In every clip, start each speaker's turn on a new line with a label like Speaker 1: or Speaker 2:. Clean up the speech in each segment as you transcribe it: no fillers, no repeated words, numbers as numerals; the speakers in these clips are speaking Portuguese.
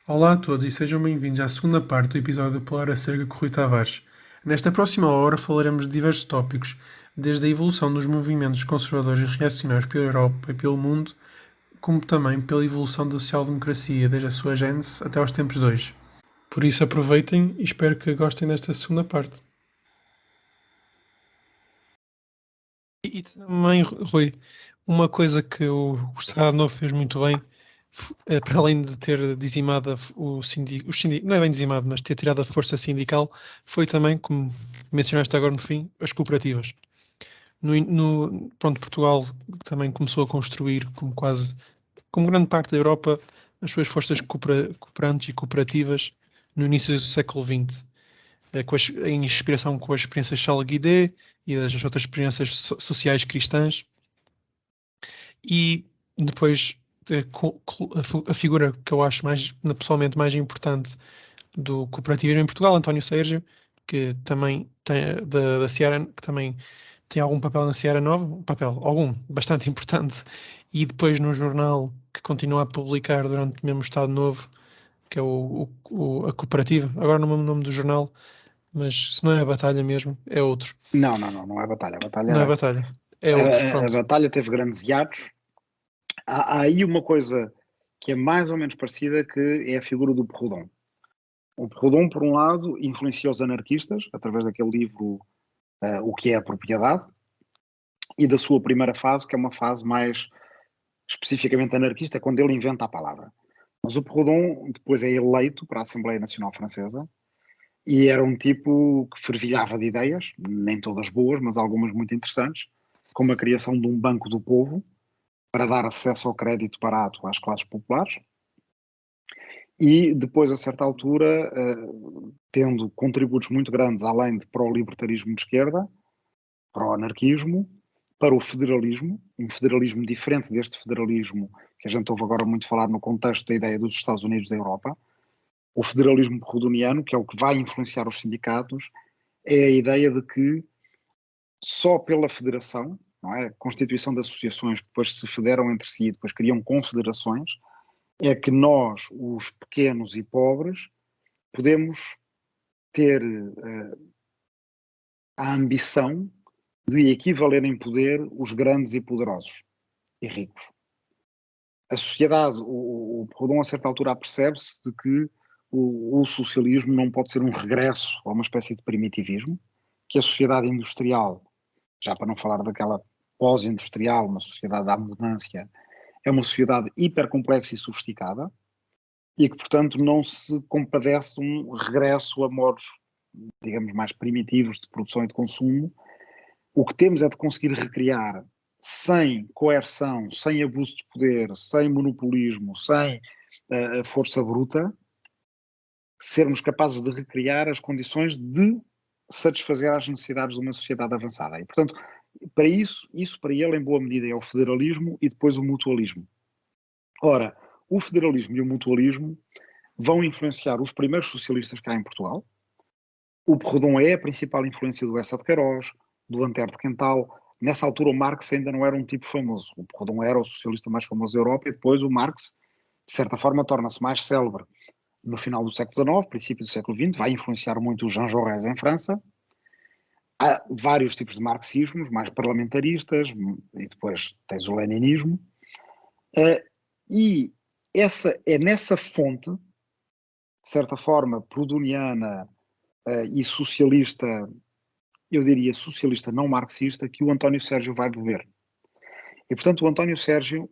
Speaker 1: Olá a todos e sejam bem-vindos à segunda parte do episódio do Polar Acerca com Rui Tavares. Nesta próxima hora falaremos de diversos tópicos, desde a evolução dos movimentos conservadores e reacionários pela Europa e pelo mundo, como também pela evolução da social-democracia desde a sua gênese até aos tempos de hoje. Por isso aproveitem e espero que gostem desta segunda parte. E também, Rui, uma coisa que o Estado Novo fez muito bem, para além de ter dizimado não é bem dizimado, mas ter tirado a força sindical, foi também, como mencionaste agora no fim, as cooperativas. Pronto, Portugal também começou a construir, como grande parte da Europa, as suas forças cooperantes e cooperativas no início do século XX, em inspiração com as experiências de Charles Guidé e das outras experiências sociais cristãs. E depois a figura que eu acho pessoalmente mais importante do cooperativismo em Portugal, António Sérgio, que também tem da Seara, que também tem algum papel na Seara Nova, algum bastante importante, e depois no jornal que continua a publicar durante mesmo o Estado Novo, que é a Cooperativa. Agora não me lembro o nome do jornal, mas se não é a Batalha mesmo, é outro.
Speaker 2: Não é batalha.
Speaker 1: Não é a Batalha, é outro,
Speaker 2: A
Speaker 1: pronto.
Speaker 2: batalha teve grandes hiatos. Há aí uma coisa que é mais ou menos parecida, que é a figura do Proudhon. O Proudhon, por um lado, influenciou os anarquistas através daquele livro O que é a Propriedade, e da sua primeira fase, que é uma fase mais especificamente anarquista, quando ele inventa a palavra. Mas o Proudhon depois é eleito para a Assembleia Nacional Francesa e era um tipo que fervilhava de ideias, nem todas boas, mas algumas muito interessantes, como a criação de um banco do povo para dar acesso ao crédito barato às classes populares. E depois, a certa altura, tendo contributos muito grandes, além de para o libertarismo de esquerda, para o anarquismo, para o federalismo, um federalismo diferente deste federalismo que a gente ouve agora muito falar no contexto da ideia dos Estados Unidos da Europa. O federalismo proudhoniano, que é o que vai influenciar os sindicatos, é a ideia de que só pela federação, não é? A constituição de associações que depois se federam entre si e depois criam confederações, é que nós, os pequenos e pobres, podemos ter a ambição de equivaler em poder os grandes e poderosos e ricos. A sociedade, o Proudhon a certa altura apercebe-se de que o socialismo não pode ser um regresso a uma espécie de primitivismo, que a sociedade industrial, já para não falar daquela pós-industrial, uma sociedade da abundância, é uma sociedade hipercomplexa e sofisticada, e que, portanto, não se compadece de um regresso a modos, digamos, mais primitivos de produção e de consumo. O que temos é de conseguir recriar, sem coerção, sem abuso de poder, sem monopolismo, sem força bruta, sermos capazes de recriar as condições de satisfazer as necessidades de uma sociedade avançada. E, portanto, para isso para ele, em boa medida, é o federalismo e depois o mutualismo. Ora, o federalismo e o mutualismo vão influenciar os primeiros socialistas cá em Portugal. O Proudhon é a principal influência do Eça de Queiroz, do Antero de Quental. Nessa altura o Marx ainda não era um tipo famoso. O Proudhon era o socialista mais famoso da Europa e depois o Marx, de certa forma, torna-se mais célebre no final do século XIX, princípio do século XX, vai influenciar muito o Jean Jaurès em França. Há vários tipos de marxismos, mais parlamentaristas, e depois tens o leninismo. E é nessa fonte, de certa forma, proudhoniana e socialista, eu diria socialista não marxista, que o António Sérgio vai beber. E, portanto, o António Sérgio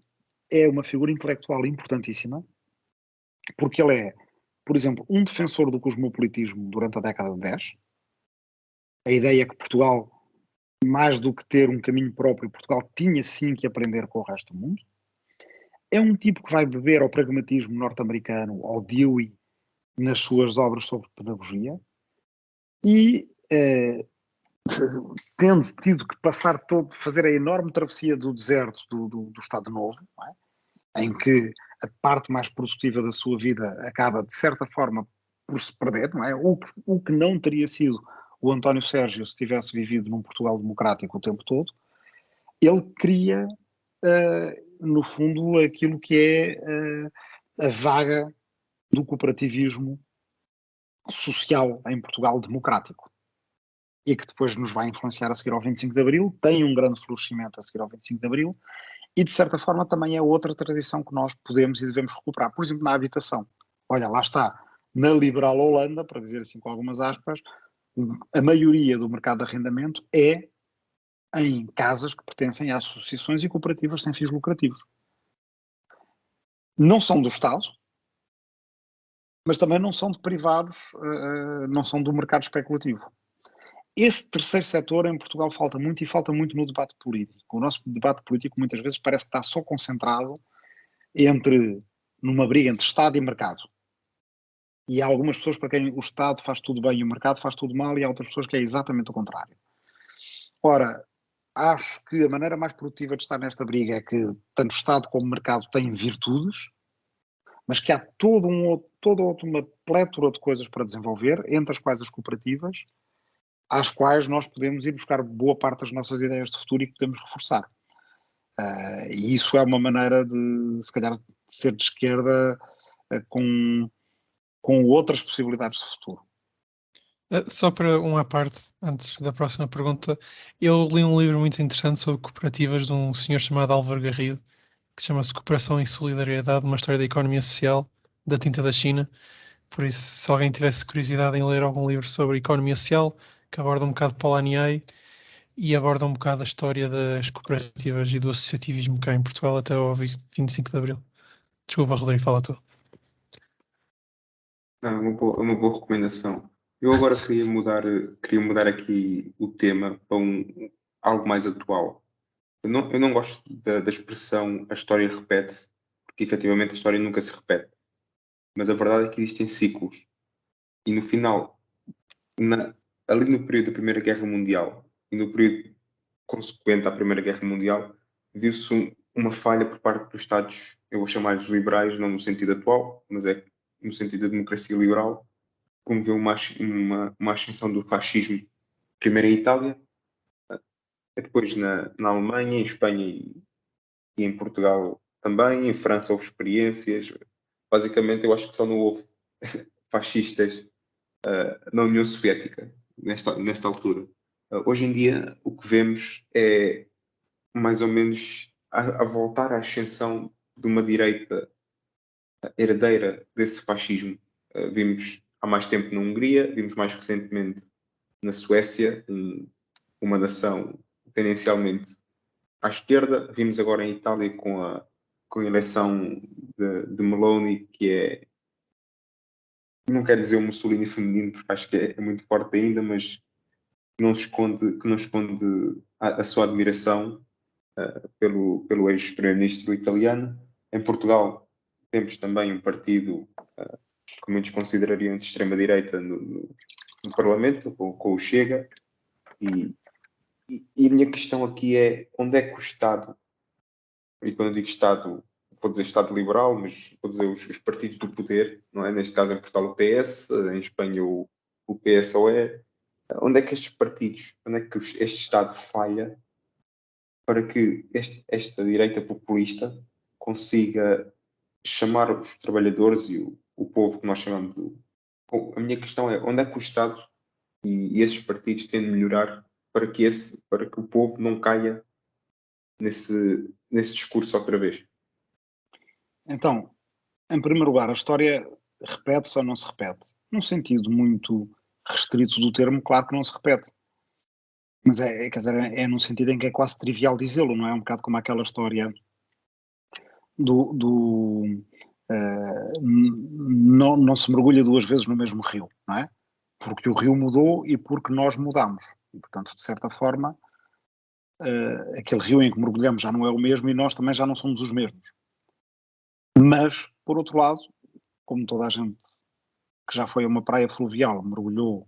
Speaker 2: é uma figura intelectual importantíssima, porque ele é, por exemplo, um defensor do cosmopolitismo durante a década de 10. A ideia é que Portugal, mais do que ter um caminho próprio, Portugal tinha sim que aprender com o resto do mundo. É um tipo que vai beber ao pragmatismo norte-americano, ao Dewey, nas suas obras sobre pedagogia, e tendo tido que fazer a enorme travessia do deserto do Estado Novo, em que a parte mais produtiva da sua vida acaba, de certa forma, por se perder, não é? O que não teria sido o António Sérgio se tivesse vivido num Portugal democrático o tempo todo. Ele cria, no fundo, aquilo que é a vaga do cooperativismo social em Portugal democrático. E que depois nos vai influenciar a seguir ao 25 de Abril, tem um grande florescimento a seguir ao 25 de Abril, e de certa forma também é outra tradição que nós podemos e devemos recuperar. Por exemplo, na habitação. Olha, lá está, na liberal Holanda, para dizer assim com algumas aspas, a maioria do mercado de arrendamento é em casas que pertencem a associações e cooperativas sem fins lucrativos. Não são do Estado, mas também não são de privados, não são do mercado especulativo. Esse terceiro setor em Portugal falta muito, e falta muito no debate político. O nosso debate político muitas vezes parece que está só concentrado numa briga entre Estado e mercado. E há algumas pessoas para quem o Estado faz tudo bem e o mercado faz tudo mal, e há outras pessoas que é exatamente o contrário. Ora, acho que a maneira mais produtiva de estar nesta briga é que tanto o Estado como o mercado têm virtudes, mas que há toda uma plétora de coisas para desenvolver, entre as quais as cooperativas, às quais nós podemos ir buscar boa parte das nossas ideias de futuro e que podemos reforçar. E isso é uma maneira de, se calhar, de ser de esquerda com outras possibilidades de futuro.
Speaker 1: Só para uma parte, antes da próxima pergunta, eu li um livro muito interessante sobre cooperativas de um senhor chamado Álvaro Garrido, que chama-se Cooperação e Solidariedade, uma história da economia social da tinta da China. Por isso, se alguém tivesse curiosidade em ler algum livro sobre economia social, que aborda um bocado Polanyi e aborda um bocado a história das cooperativas e do associativismo cá em Portugal até ao 25 de Abril. Desculpa, Rodrigo, fala tu.
Speaker 3: Não, é uma boa recomendação. Eu agora queria mudar aqui o tema para algo mais atual. Eu não gosto da expressão a história repete-se, porque efetivamente a história nunca se repete. Mas a verdade é que existem ciclos. E no final, ali no período da Primeira Guerra Mundial e no período consequente à Primeira Guerra Mundial, viu-se uma falha por parte dos Estados, eu vou chamar-lhes liberais, não no sentido atual, mas é no sentido da democracia liberal, promoveu uma ascensão do fascismo, primeiro em Itália, depois na Alemanha, em Espanha e em Portugal também. Em França houve experiências. Basicamente, eu acho que só não houve fascistas na União Soviética nesta altura. Hoje em dia, o que vemos é mais ou menos a voltar à ascensão de uma direita herdeira desse fascismo. Vimos há mais tempo na Hungria, vimos mais recentemente na Suécia, uma nação tendencialmente à esquerda. Vimos agora em Itália com a eleição de Meloni, que não quero dizer o Mussolini feminino, porque acho que é muito forte ainda, mas que não esconde a sua admiração pelo ex-primeiro-ministro italiano. Em Portugal temos também um partido que muitos considerariam de extrema-direita no Parlamento, com o Chega, e a minha questão aqui é onde é que o Estado, e quando eu digo Estado, vou dizer Estado liberal, mas vou dizer os partidos do poder, não é? Neste caso em Portugal o PS, em Espanha o PSOE, onde é que estes partidos, onde é que este Estado falha para que esta direita populista consiga chamar os trabalhadores e o povo que nós chamamos a minha questão é onde é que o Estado e esses partidos têm de melhorar para que o povo não caia nesse discurso outra vez?
Speaker 2: Então, em primeiro lugar, a história repete-se ou não se repete? Num sentido muito restrito do termo, claro que não se repete. Mas quer dizer, é num sentido em que é quase trivial dizê-lo, não é? Um bocado como aquela história não se mergulha duas vezes no mesmo rio, não é? Porque o rio mudou e porque nós mudamos. E, portanto, de certa forma, aquele rio em que mergulhamos já não é o mesmo e nós também já não somos os mesmos. Mas, por outro lado, como toda a gente que já foi a uma praia fluvial mergulhou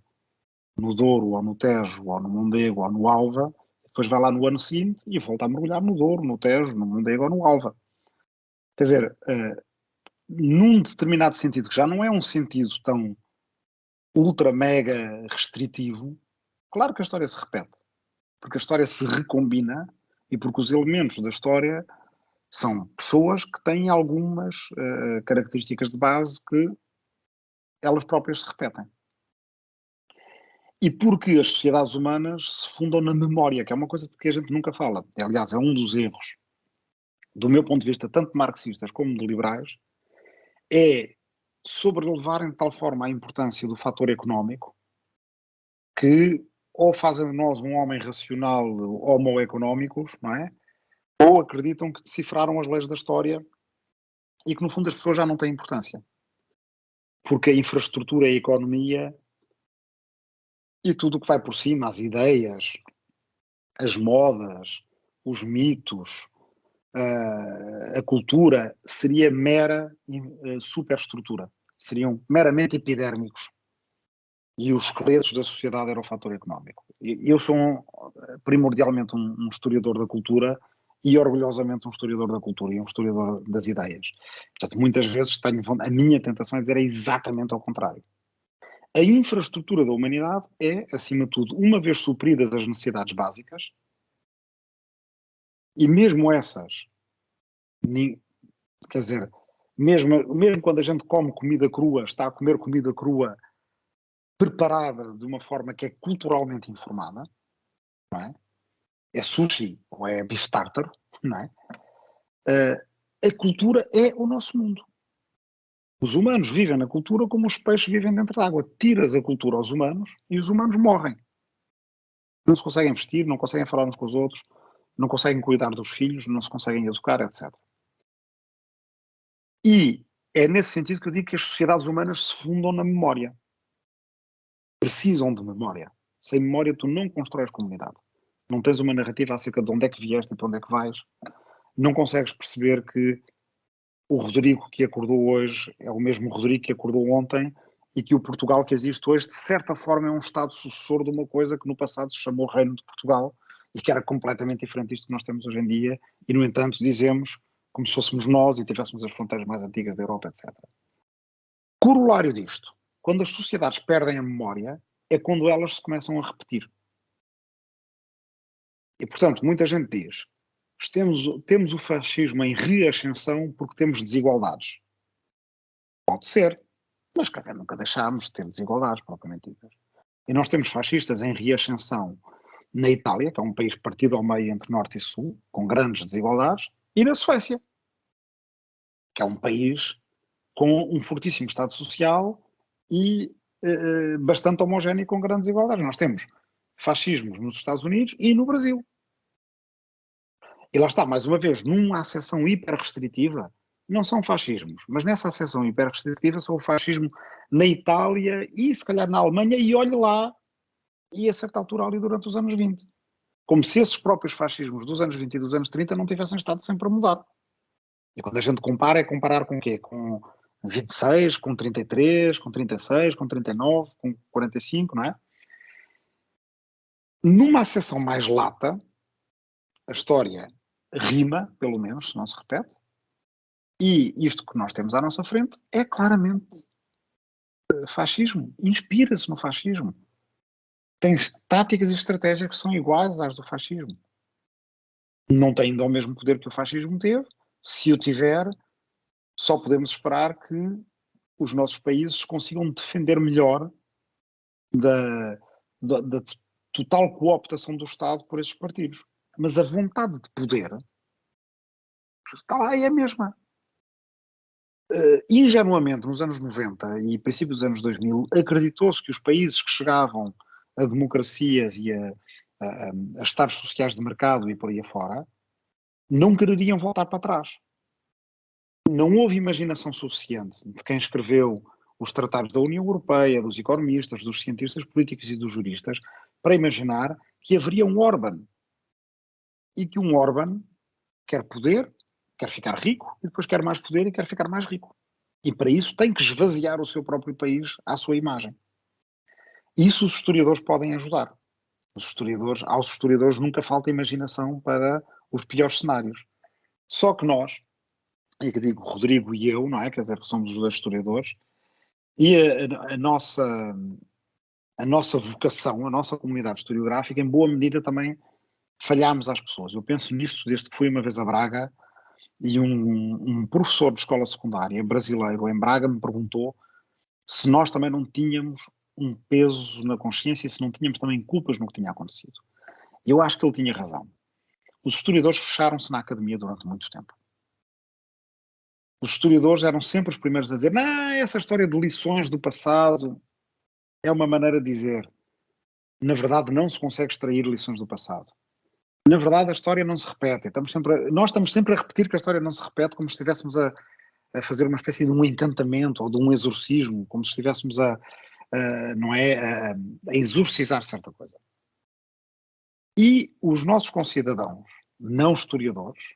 Speaker 2: no Douro, ou no Tejo, ou no Mondego, ou no Alva, depois vai lá no ano seguinte e volta a mergulhar no Douro, no Tejo, no Mondego ou no Alva. Quer dizer, num determinado sentido, que já não é um sentido tão ultra mega restritivo, claro que a história se repete, porque a história se recombina e porque os elementos da história são pessoas que têm algumas características de base que elas próprias se repetem. E porque as sociedades humanas se fundam na memória, que é uma coisa de que a gente nunca fala. Aliás, é um dos erros, do meu ponto de vista, tanto de marxistas como de liberais, é sobrelevarem de tal forma a importância do fator económico que ou fazem de nós um homem racional homo económicos, não é? Ou acreditam que decifraram as leis da história e que, no fundo, as pessoas já não têm importância. Porque a infraestrutura, a economia e tudo o que vai por cima, as ideias, as modas, os mitos, a cultura, seria mera superestrutura. Seriam meramente epidérmicos. E os esqueletos da sociedade era o fator económico. Eu sou primordialmente um historiador da cultura e orgulhosamente um historiador da cultura e um historiador das ideias. Portanto, muitas vezes a minha tentação é dizer exatamente ao contrário. A infraestrutura da humanidade é, acima de tudo, uma vez supridas as necessidades básicas, e mesmo essas, quer dizer, mesmo quando a gente come comida crua, está a comer comida crua preparada de uma forma que é culturalmente informada, não é? É sushi ou é bife tártaro, não é? A cultura é o nosso mundo. Os humanos vivem na cultura como os peixes vivem dentro da água. Tiras a cultura aos humanos e os humanos morrem. Não se conseguem vestir, não conseguem falar uns com os outros, não conseguem cuidar dos filhos, não se conseguem educar, etc. E é nesse sentido que eu digo que as sociedades humanas se fundam na memória. Precisam de memória. Sem memória tu não constróis comunidade. Não tens uma narrativa acerca de onde é que vieste e para onde é que vais. Não consegues perceber que o Rodrigo que acordou hoje é o mesmo Rodrigo que acordou ontem e que o Portugal que existe hoje, de certa forma, é um Estado sucessor de uma coisa que no passado se chamou Reino de Portugal e que era completamente diferente disto que nós temos hoje em dia e, no entanto, dizemos como se fôssemos nós e tivéssemos as fronteiras mais antigas da Europa, etc. Corolário disto, quando as sociedades perdem a memória, é quando elas se começam a repetir. E, portanto, muita gente diz, temos o fascismo em reascensão porque temos desigualdades. Pode ser, mas quer dizer, nunca deixámos de ter desigualdades, propriamente ditas. E nós temos fascistas em reascensão na Itália, que é um país partido ao meio entre norte e sul, com grandes desigualdades, e na Suécia, que é um país com um fortíssimo Estado Social e bastante homogéneo com grandes desigualdades. Nós temos fascismos nos Estados Unidos e no Brasil. E lá está, mais uma vez, numa acessão hiper-restritiva, não são fascismos, mas nessa acessão hiper-restritiva são o fascismo na Itália e se calhar na Alemanha, e olhe lá, e a certa altura ali durante os anos 20. Como se esses próprios fascismos dos anos 20 e dos anos 30 não tivessem estado sempre a mudar. E quando a gente compara, é comparar com o quê? Com 26, com 33, com 36, com 39, com 45, não é? Numa acessão mais lata, a história rima, pelo menos, se não se repete, e isto que nós temos à nossa frente é claramente fascismo, inspira-se no fascismo. Tem táticas e estratégias que são iguais às do fascismo. Não tem ainda o mesmo poder que o fascismo teve. Se o tiver, só podemos esperar que os nossos países consigam defender melhor da total cooptação do Estado por esses partidos. Mas a vontade de poder está lá, é a mesma. Ingenuamente, nos anos 90 e princípio dos anos 2000, acreditou-se que os países que chegavam a democracias e a estados sociais de mercado e por aí afora, não quereriam voltar para trás. Não houve imaginação suficiente de quem escreveu os tratados da União Europeia, dos economistas, dos cientistas políticos e dos juristas, para imaginar que haveria um Orbán. E que um Orbán quer poder, quer ficar rico, e depois quer mais poder e quer ficar mais rico. E para isso tem que esvaziar o seu próprio país à sua imagem. Isso os historiadores podem ajudar. Aos historiadores nunca falta imaginação para os piores cenários. Só que nós, e que digo Rodrigo e eu, não é? Quer dizer, somos os dois historiadores, e a nossa vocação, a nossa comunidade historiográfica, em boa medida também falhámos às pessoas. Eu penso nisto desde que fui uma vez a Braga e um professor de escola secundária brasileiro em Braga me perguntou se nós também não tínhamos um peso na consciência e se não tínhamos também culpas no que tinha acontecido. E eu acho que ele tinha razão. Os historiadores fecharam-se na academia durante muito tempo. Os historiadores eram sempre os primeiros a dizer: não, essa história de lições do passado é uma maneira de dizer. Na verdade, não se consegue extrair lições do passado. Na verdade, a história não se repete. Nós estamos sempre a repetir que a história não se repete, como se estivéssemos a fazer uma espécie de um encantamento ou de um exorcismo, como se estivéssemos não é, a exorcizar certa coisa. E os nossos concidadãos, não historiadores,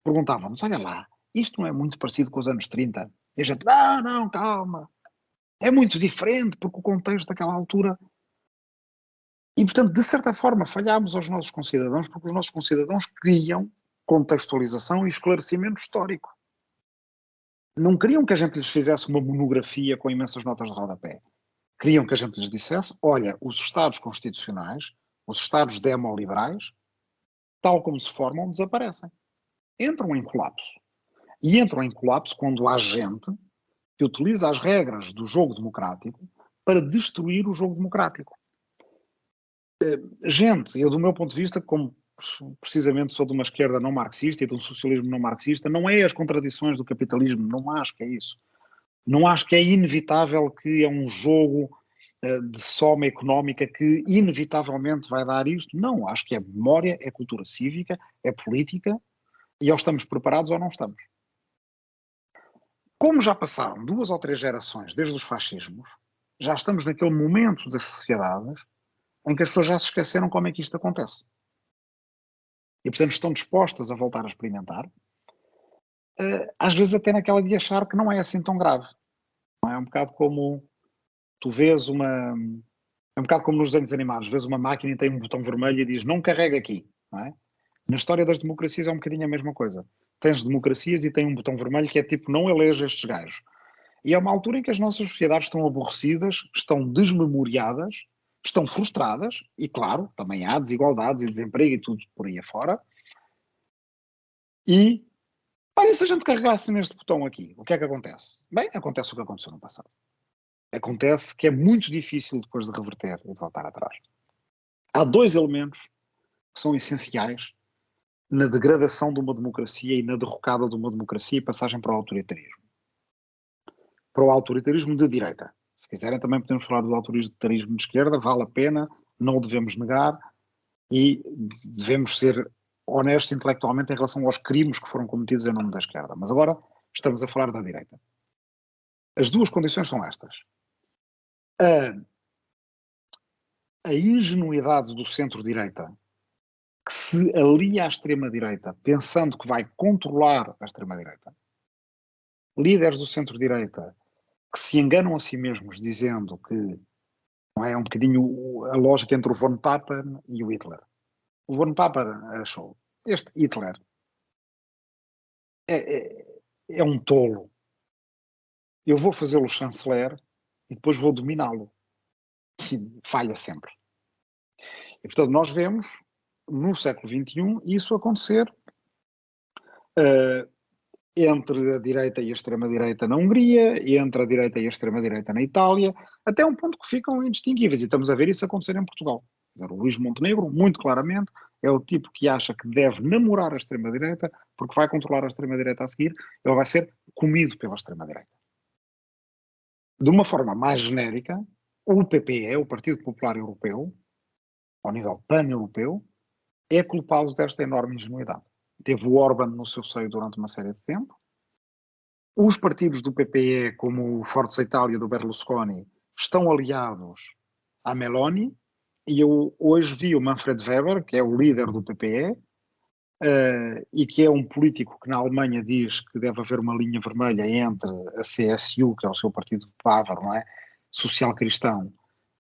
Speaker 2: perguntavam-nos: olha lá, isto não é muito parecido com os anos 30? E a gente: não, calma. É muito diferente, porque o contexto daquela altura... E, portanto, de certa forma, falhámos aos nossos concidadãos, porque os nossos concidadãos queriam contextualização e esclarecimento histórico. Não queriam que a gente lhes fizesse uma monografia com imensas notas de rodapé. Queriam que a gente lhes dissesse: olha, os Estados constitucionais, os Estados demoliberais, tal como se formam, desaparecem. Entram em colapso. E entram em colapso quando há gente que utiliza as regras do jogo democrático para destruir o jogo democrático. Gente, eu do meu ponto de vista, como precisamente sou de uma esquerda não marxista e de um socialismo não marxista, não é as contradições do capitalismo, não acho que é isso. Não acho que é inevitável que é um jogo de soma económica que inevitavelmente vai dar isto. Não, acho que é memória, é cultura cívica, é política, e ou estamos preparados ou não estamos. Como já passaram 2 ou 3 gerações desde os fascismos, já estamos naquele momento das sociedades em que as pessoas já se esqueceram como é que isto acontece. E, portanto, estão dispostas a voltar a experimentar, às vezes até naquela de achar que não é assim tão grave. Não é um bocado como tu vês uma... É um bocado como nos desenhos animados, vês uma máquina e tem um botão vermelho e diz: não carrega aqui, não é? Na história das democracias é um bocadinho a mesma coisa. Tens democracias e tem um botão vermelho que é tipo: não eleja estes gajos. E é uma altura em que as nossas sociedades estão aborrecidas, estão desmemoriadas, estão frustradas, e claro, também há desigualdades e desemprego e tudo por aí afora. E, olha, se a gente carregasse neste botão aqui, o que é que acontece? Bem, acontece o que aconteceu no passado. Acontece que é muito difícil depois de reverter e de voltar atrás. Há 2 elementos que são essenciais na degradação de uma democracia e na derrocada de uma democracia e passagem para o autoritarismo. Para o autoritarismo de direita. Se quiserem também podemos falar do autoritarismo de esquerda, vale a pena, não o devemos negar e devemos ser honestos intelectualmente em relação aos crimes que foram cometidos em nome da esquerda. Mas agora estamos a falar da direita. As 2 condições são estas. A ingenuidade do centro-direita, que se alia à extrema-direita pensando que vai controlar a extrema-direita. Líderes do centro-direita que se enganam a si mesmos dizendo que não é um bocadinho a lógica entre o von Papen e o Hitler. O von Papen achou: este Hitler é um tolo. Eu vou fazê-lo chanceler e depois vou dominá-lo. E falha sempre. E, portanto, nós vemos no século XXI isso acontecer entre a direita e a extrema-direita na Hungria, e entre a direita e a extrema-direita na Itália, até um ponto que ficam indistinguíveis. E estamos a ver isso acontecer em Portugal. Quer dizer, o Luís Montenegro, muito claramente, é o tipo que acha que deve namorar a extrema-direita, porque vai controlar a extrema-direita a seguir, ele vai ser comido pela extrema-direita. De uma forma mais genérica, o PPE, o Partido Popular Europeu, ao nível pan-europeu, é culpado desta enorme ingenuidade. Teve o Orban no seu seio durante uma série de tempo. Os partidos do PPE, como o Forza Itália do Berlusconi, estão aliados à Meloni, e eu hoje vi o Manfred Weber, que é o líder do PPE, e que é um político que na Alemanha diz que deve haver uma linha vermelha entre a CSU, que é o seu partido bávaro, não é? Social-cristão,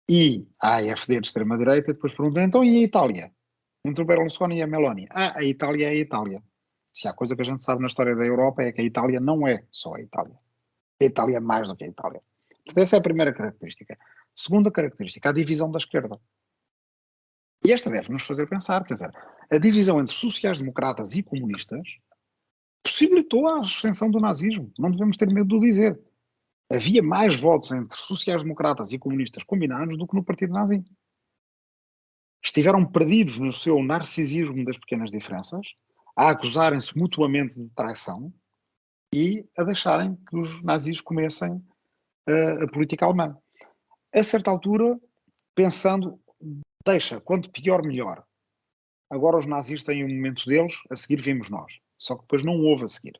Speaker 2: e a AfD de extrema-direita, e depois perguntam: então e a Itália? Entre o Berlusconi e a Meloni. A Itália é a Itália. Se há coisa que a gente sabe na história da Europa é que a Itália não é só a Itália. A Itália é mais do que a Itália. Portanto, essa é a primeira característica. Segunda característica, a divisão da esquerda. E esta deve nos fazer pensar, quer dizer, a divisão entre sociais-democratas e comunistas possibilitou a ascensão do nazismo. Não devemos ter medo de o dizer. Havia mais votos entre sociais-democratas e comunistas combinados do que no Partido Nazi. Estiveram perdidos no seu narcisismo das pequenas diferenças, a acusarem-se mutuamente de traição e a deixarem que os nazis comessem a política alemã. A certa altura, pensando, quanto pior, melhor. Agora os nazis têm um momento deles, a seguir vimos nós. Só que depois não houve a seguir.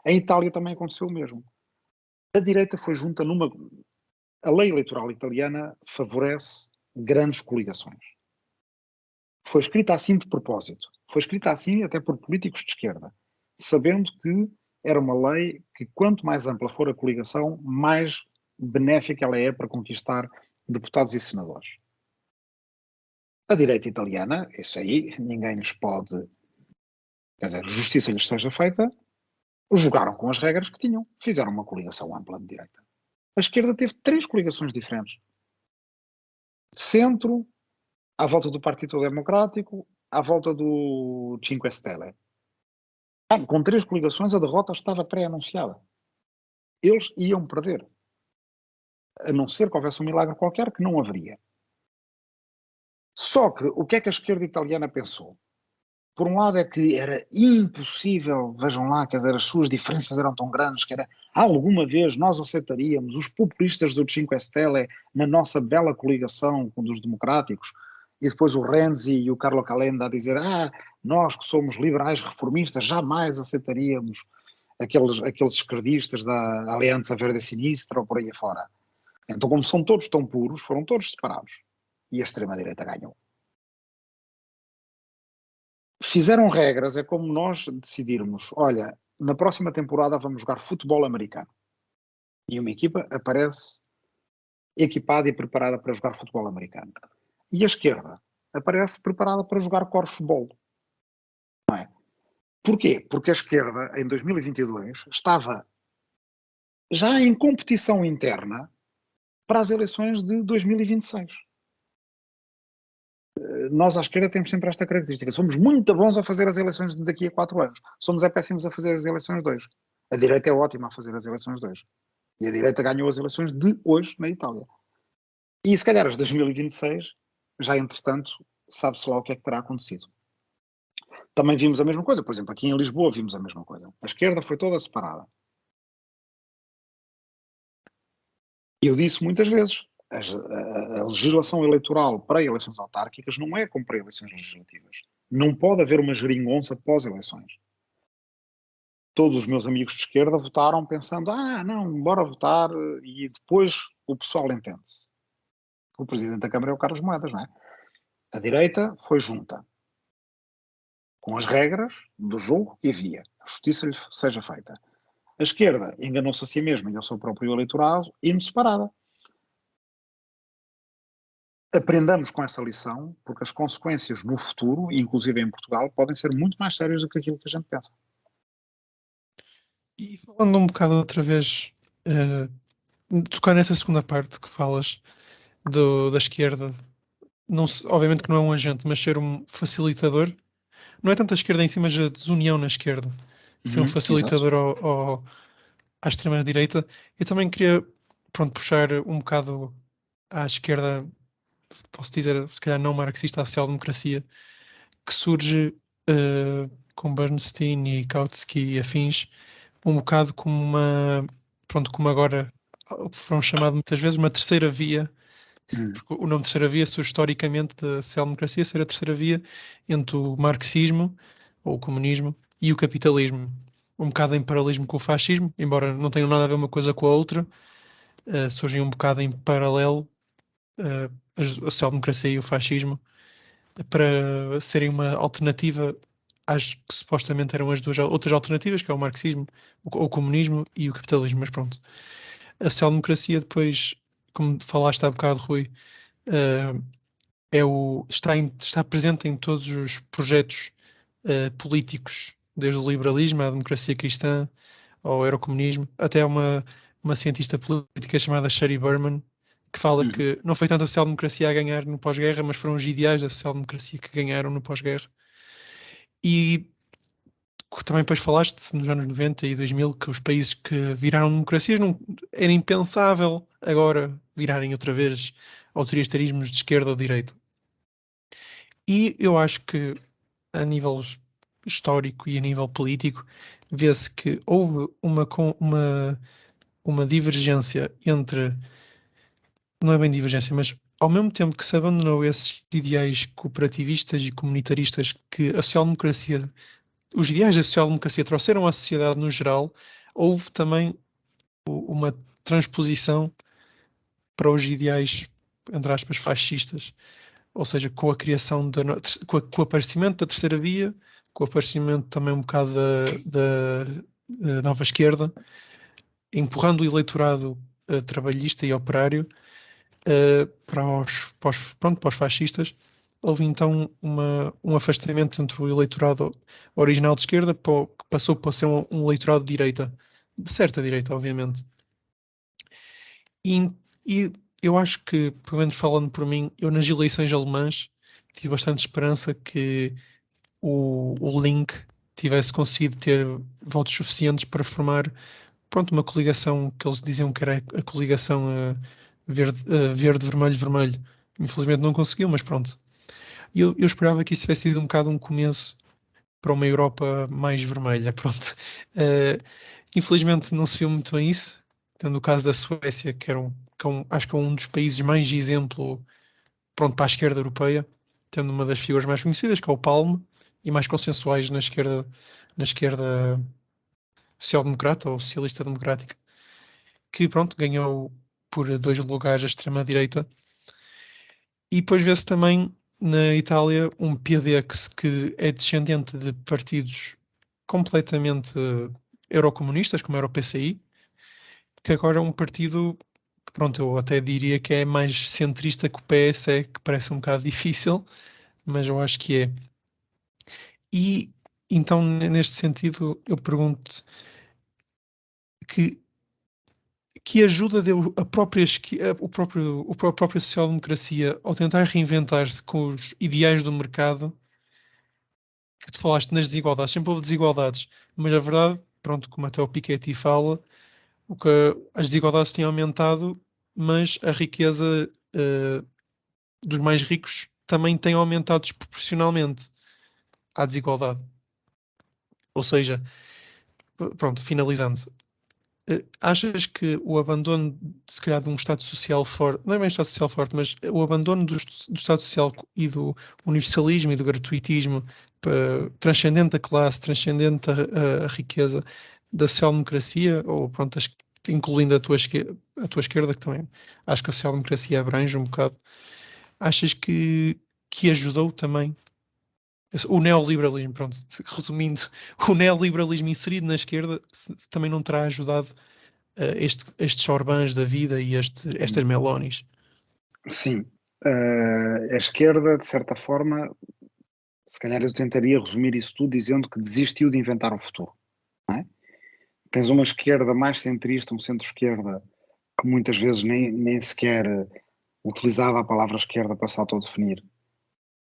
Speaker 2: Em Itália também aconteceu o mesmo. A direita foi junta numa... A lei eleitoral italiana favorece grandes coligações. Foi escrita assim de propósito. Foi escrita assim até por políticos de esquerda, sabendo que era uma lei que quanto mais ampla for a coligação, mais benéfica ela é para conquistar deputados e senadores. A direita italiana, isso aí, ninguém lhes pode... Quer dizer, justiça lhes seja feita, jogaram com as regras que tinham, fizeram uma coligação ampla de direita. A esquerda teve 3 coligações diferentes. Centro, à volta do Partido Democrático, à volta do Cinque Stelle. Com 3 coligações, a derrota estava pré-anunciada. Eles iam perder. A não ser que houvesse um milagre qualquer, que não haveria. Só que, o que é que a esquerda italiana pensou? Por um lado é que era impossível, vejam lá, quer dizer, as suas diferenças eram tão grandes que era, alguma vez nós aceitaríamos os populistas do Cinque Stelle na nossa bela coligação com os democráticos, e depois o Renzi e o Carlo Calenda a dizer, nós que somos liberais reformistas jamais aceitaríamos aqueles esquerdistas da Aliança Verde e Sinistra ou por aí afora. Então, como são todos tão puros, foram todos separados. E a extrema-direita ganhou. Fizeram regras, é como nós decidirmos, olha, na próxima temporada vamos jogar futebol americano. E uma equipa aparece equipada e preparada para jogar futebol americano. E a esquerda aparece preparada para jogar corfball. Não é? Porquê? Porque a esquerda, em 2022, estava já em competição interna para as eleições de 2026. Nós à esquerda temos sempre esta característica. Somos muito bons a fazer as eleições de daqui a 4 anos. Somos péssimos a fazer as eleições de hoje. A direita é ótima a fazer as eleições de hoje. E a direita ganhou as eleições de hoje na Itália. E se calhar as de 2026, já entretanto, sabe-se lá o que é que terá acontecido. Também vimos a mesma coisa. Por exemplo, aqui em Lisboa vimos a mesma coisa. A esquerda foi toda separada. Eu disse muitas vezes, a legislação eleitoral para eleições autárquicas não é como para eleições legislativas. Não pode haver uma geringonça pós-eleições. Todos os meus amigos de esquerda votaram pensando, não, bora votar, e depois o pessoal entende-se. O presidente da Câmara é o Carlos Moedas, não é? A direita foi junta, com as regras do jogo que havia. A justiça lhe seja feita. A esquerda enganou-se a si mesma e ao seu próprio eleitorado, indo separada. Aprendamos com essa lição, porque as consequências no futuro, inclusive em Portugal, podem ser muito mais sérias do que aquilo que a gente pensa.
Speaker 1: E falando um bocado outra vez, tocar nessa segunda parte que falas da esquerda, obviamente que não é um agente, mas ser um facilitador, não é tanto a esquerda em si, mas a desunião na esquerda. Ser um facilitador à extrema-direita. Eu também queria, puxar um bocado à esquerda, posso dizer, se calhar não marxista, a social-democracia, que surge com Bernstein e Kautsky e afins, um bocado como como agora foram chamados muitas vezes, uma terceira via, porque o nome terceira via surge historicamente da social-democracia ser a terceira via entre o marxismo, ou o comunismo, e o capitalismo. Um bocado em paralelismo com o fascismo, embora não tenham nada a ver uma coisa com a outra, surgem um bocado em paralelo a social-democracia e o fascismo, para serem uma alternativa às que supostamente eram as duas outras alternativas, que é o marxismo, o comunismo e o capitalismo. Mas pronto, a social-democracia depois, como falaste há bocado, Rui, está presente em todos os projetos políticos, desde o liberalismo à democracia cristã, ao eurocomunismo, até uma cientista política chamada Sherry Berman, que fala que não foi tanto a social-democracia a ganhar no pós-guerra, mas foram os ideais da social-democracia que ganharam no pós-guerra. E também depois falaste nos anos 90 e 2000 que os países que viraram democracias não era impensável agora virarem outra vez autoritarismos de esquerda ou de direita. E eu acho que a nível histórico e a nível político vê-se que houve uma divergência entre, não é bem divergência, mas ao mesmo tempo que se abandonou esses ideais cooperativistas e comunitaristas que a social-democracia, os ideais da social-democracia trouxeram à sociedade no geral, houve também uma transposição para os ideais, entre aspas, fascistas. Ou seja, com a criação, com o aparecimento da terceira via, com o aparecimento também um bocado da nova esquerda, empurrando o eleitorado trabalhista e operário para os fascistas, houve então um afastamento entre o eleitorado original de esquerda, que passou para ser um eleitorado de direita, de certa direita, obviamente. E eu acho que, pelo menos falando por mim, eu nas eleições alemãs tive bastante esperança que o Link tivesse conseguido ter votos suficientes para formar, pronto, uma coligação que eles diziam que era a coligação verde-vermelho-vermelho. Infelizmente não conseguiu, mas pronto. Eu esperava que isso tivesse sido um bocado um começo para uma Europa mais vermelha, pronto. Infelizmente não se viu muito bem isso, tendo o caso da Suécia, acho que é um dos países mais exemplo, pronto, para a esquerda europeia, tendo uma das figuras mais conhecidas, que é o Palme, e mais consensuais na esquerda social-democrata ou socialista democrática, que pronto, ganhou por 2 lugares a extrema-direita. E depois vê-se também na Itália um PD que é descendente de partidos completamente eurocomunistas, como era o PCI, que agora é um partido que, pronto, eu até diria que é mais centrista que o PS, que parece um bocado difícil, mas eu acho que é. E então, neste sentido, eu pergunto que ajuda deu a própria, a própria social-democracia ao tentar reinventar-se com os ideais do mercado, que tu falaste nas desigualdades, sempre houve desigualdades, mas a verdade, pronto, como até o Piketty fala, as desigualdades têm aumentado, mas a riqueza dos mais ricos também tem aumentado desproporcionalmente à desigualdade. Ou seja, pronto, finalizando, achas que o abandono, se calhar, de um Estado Social forte, não é bem Estado Social forte, mas o abandono do Estado Social e do universalismo e do gratuitismo, transcendente a classe, transcendente a riqueza da social-democracia, ou pronto, incluindo a tua esquerda, que também acho que a social-democracia abrange um bocado, achas que ajudou também o neoliberalismo, pronto, resumindo, o neoliberalismo inserido na esquerda também não terá ajudado estes Orbãs da vida e estas Melonis?
Speaker 2: Sim. A esquerda, de certa forma, se calhar eu tentaria resumir isso tudo dizendo que desistiu de inventar o futuro. Não é? Tens uma esquerda mais centrista, um centro-esquerda, que muitas vezes nem sequer utilizava a palavra esquerda para se autodefinir.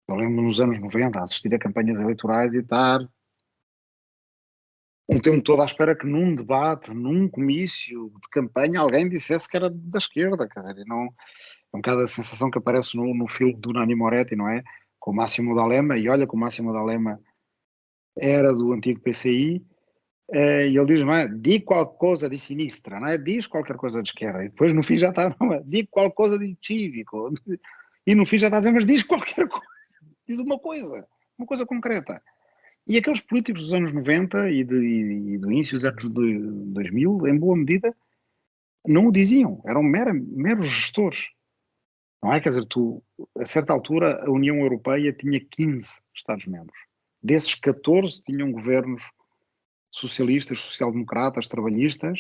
Speaker 2: Eu lembro nos anos 90 assistir a campanhas eleitorais e estar um tempo todo à espera que num debate, num comício de campanha, alguém dissesse que era da esquerda, quer dizer, não, é um bocado a sensação que aparece no filme do Nanni Moretti, não é? Com o Máximo D'Alema, e olha que o Máximo D'Alema era do antigo PCI, e ele diz, não é? Diz qualquer coisa de sinistra, não é? Diz qualquer coisa de esquerda, e depois no fim já está, não é? Diz qualquer coisa de cívico, e no fim já está a dizer, mas diz qualquer coisa, diz uma coisa concreta. E aqueles políticos dos anos 90 e do início dos anos 2000, em boa medida, não o diziam, eram meros gestores. Não é? Quer dizer, a certa altura, a União Europeia tinha 15 Estados-membros. Desses 14 tinham governos socialistas, social-democratas, trabalhistas.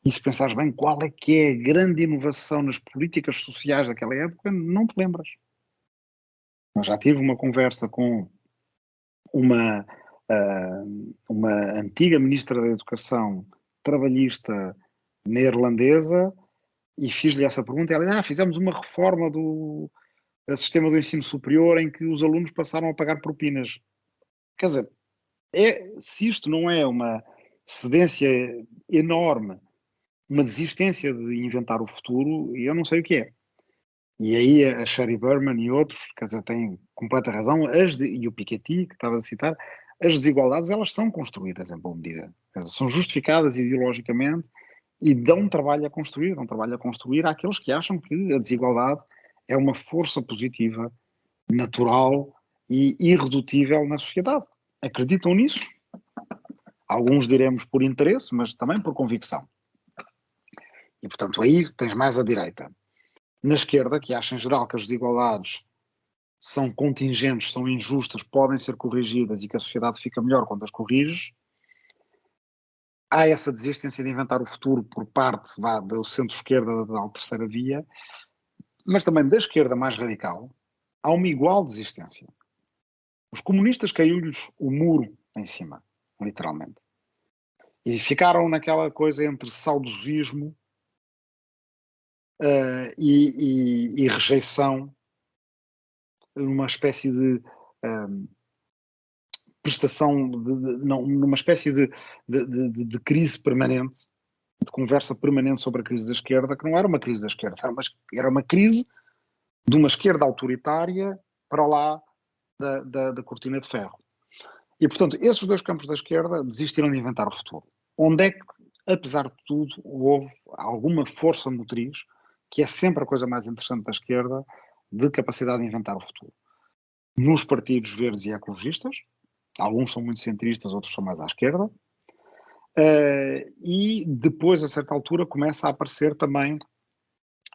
Speaker 2: E se pensares bem, qual é que é a grande inovação nas políticas sociais daquela época, não te lembras. Eu já tive uma conversa com uma antiga ministra da Educação trabalhista neerlandesa e fiz-lhe essa pergunta. Ela disse, fizemos uma reforma do sistema do ensino superior em que os alunos passaram a pagar propinas. Quer dizer, Se isto não é uma cedência enorme, uma desistência de inventar o futuro, eu não sei o que é. E aí a Sherry Berman e outros, quer dizer, têm completa razão, e o Piketty, que estava a citar, as desigualdades, elas são construídas em boa medida. Quer dizer, são justificadas ideologicamente e dão trabalho a construir àqueles que acham que a desigualdade é uma força positiva, natural e irredutível na sociedade. Acreditam nisso? Alguns diremos por interesse, mas também por convicção. E, portanto, aí tens mais à direita. Na esquerda, que acha em geral que as desigualdades são contingentes, são injustas, podem ser corrigidas e que a sociedade fica melhor quando as corriges, há essa desistência de inventar o futuro por parte do centro-esquerda da terceira via, mas também da esquerda mais radical, há uma igual desistência. Os comunistas caiu-lhes o muro em cima, literalmente. E ficaram naquela coisa entre saudosismo e rejeição, numa espécie de prestação, numa espécie de crise permanente, de conversa permanente sobre a crise da esquerda, que não era uma crise da esquerda, era uma crise de uma esquerda autoritária para lá da cortina de ferro. E, portanto, esses dois campos da esquerda desistiram de inventar o futuro. Onde é que, apesar de tudo, houve alguma força motriz, que é sempre a coisa mais interessante da esquerda, de capacidade de inventar o futuro? Nos partidos verdes e ecologistas, alguns são muito centristas, outros são mais à esquerda, e depois, a certa altura, começa a aparecer também,